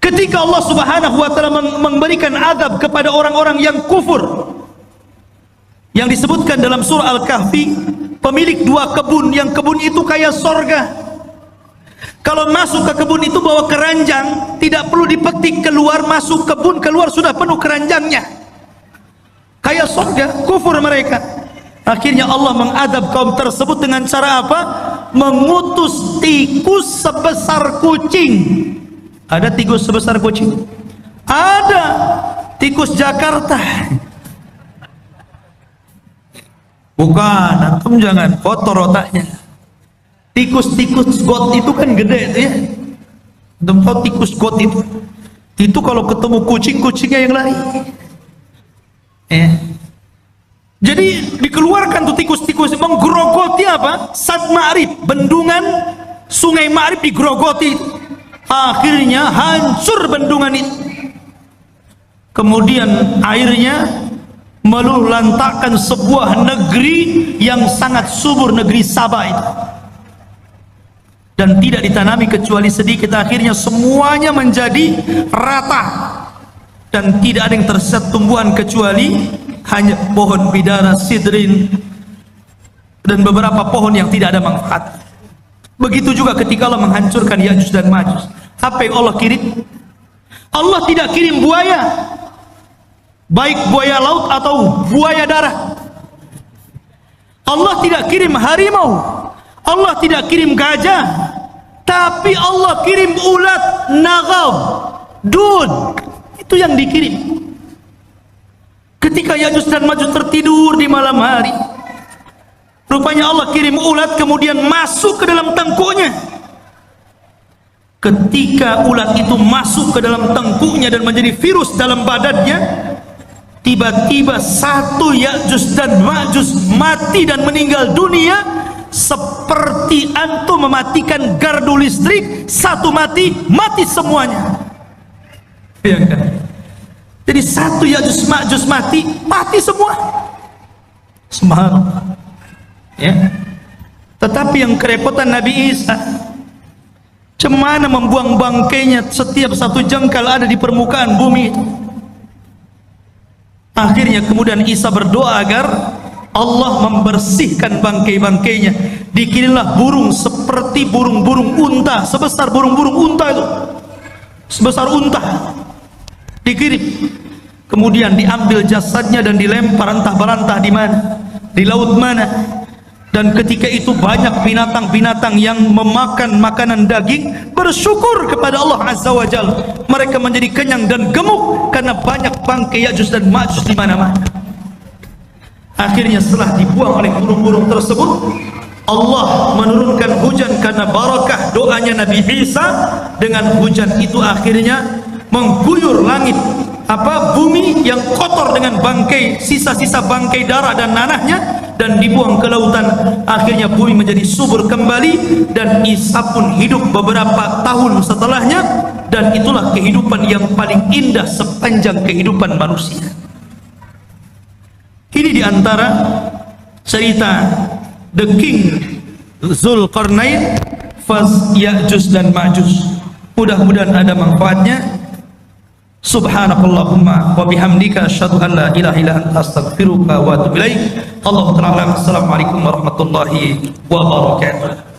Ketika Allah subhanahu wa ta'ala memberikan azab kepada orang-orang yang kufur, yang disebutkan dalam surah Al-Kahfi, pemilik dua kebun, yang kebun itu kayak sorga. Kalau masuk ke kebun itu bawa keranjang, tidak perlu dipetik, keluar, masuk kebun, keluar sudah penuh keranjangnya. Kayak sorga, kufur mereka. Akhirnya Allah mengadab kaum tersebut dengan cara apa? Mengutus tikus sebesar kucing. Ada tikus sebesar kucing? Ada. Tikus Jakarta. Bukan, antum jangan kotor otaknya. Tikus-tikus got itu kan gede itu ya. Antum tahu tikus got itu? Itu kalau ketemu kucing-kucingnya yang lari. Jadi dikeluarkan tuh tikus-tikus, menggerogoti apa? Sad Ma'rib, bendungan Sungai Ma'rib digerogoti. Akhirnya hancur bendungan itu. Kemudian airnya melulantakkan sebuah negeri yang sangat subur, negeri Sabah itu, dan tidak ditanami kecuali sedikit. Akhirnya semuanya menjadi rata dan tidak ada yang tersisa tumbuhan kecuali hanya pohon bidara, sidrin, dan beberapa pohon yang tidak ada manfaat. Begitu juga ketika Allah menghancurkan Ya'juj dan Ma'juj. Apa yang Allah kirim? Allah tidak kirim buaya, baik buaya laut atau buaya darat. Allah tidak kirim harimau, Allah tidak kirim gajah, tapi Allah kirim ulat, nagab, dud. Itu yang dikirim. Ketika Ya'juj dan Ma'juj tertidur di malam hari, rupanya Allah kirim ulat, kemudian masuk ke dalam tengkuknya. ketika ulat itu masuk ke dalam tengkuknya dan menjadi virus dalam badannya, tiba-tiba satu Ya'juj dan Ma'juj mati dan meninggal dunia seperti antum mematikan gardu listrik, satu mati, mati semuanya. Ya kan? Jadi satu Ya'juj Ma'juj mati, mati semua. Subhanallah. Ya. Tetapi yang kerepotan Nabi Isa, cemana membuang bangkainya setiap satu jengkal ada di permukaan bumi itu. Akhirnya kemudian Isa berdoa agar Allah membersihkan bangkai-bangkainya. Dikirimlah burung seperti burung-burung unta, sebesar burung-burung unta itu, sebesar unta, dikirim. Kemudian diambil jasadnya dan dilempar entah berantah di mana, di laut mana. Dan ketika itu banyak binatang-binatang yang memakan makanan daging bersyukur kepada Allah Azza wa Jalla. Mereka menjadi kenyang dan gemuk karena banyak bangkai Ya'juj dan Ma'juj di mana-mana. Akhirnya setelah dibuang oleh burung-burung tersebut, Allah menurunkan hujan karena barakah doanya Nabi Isa. Dengan hujan itu akhirnya mengguyur langit, bumi yang kotor dengan bangkai, sisa-sisa bangkai darah dan nanahnya, dan dibuang ke lautan. Akhirnya bumi menjadi subur kembali dan Isa pun hidup beberapa tahun setelahnya, dan itulah kehidupan yang paling indah sepanjang kehidupan manusia. Ini diantara cerita The King Zulkarnain Fas Ya'juj dan Ma'juj. Mudah-mudahan ada manfaatnya. Subhanakallahumma wa bihamdika asyhadu an la ilaha illa anta astaghfiruka wa atubu ilaik. Allahu ta'ala. Assalamualaikum warahmatullahi wabarakatuh.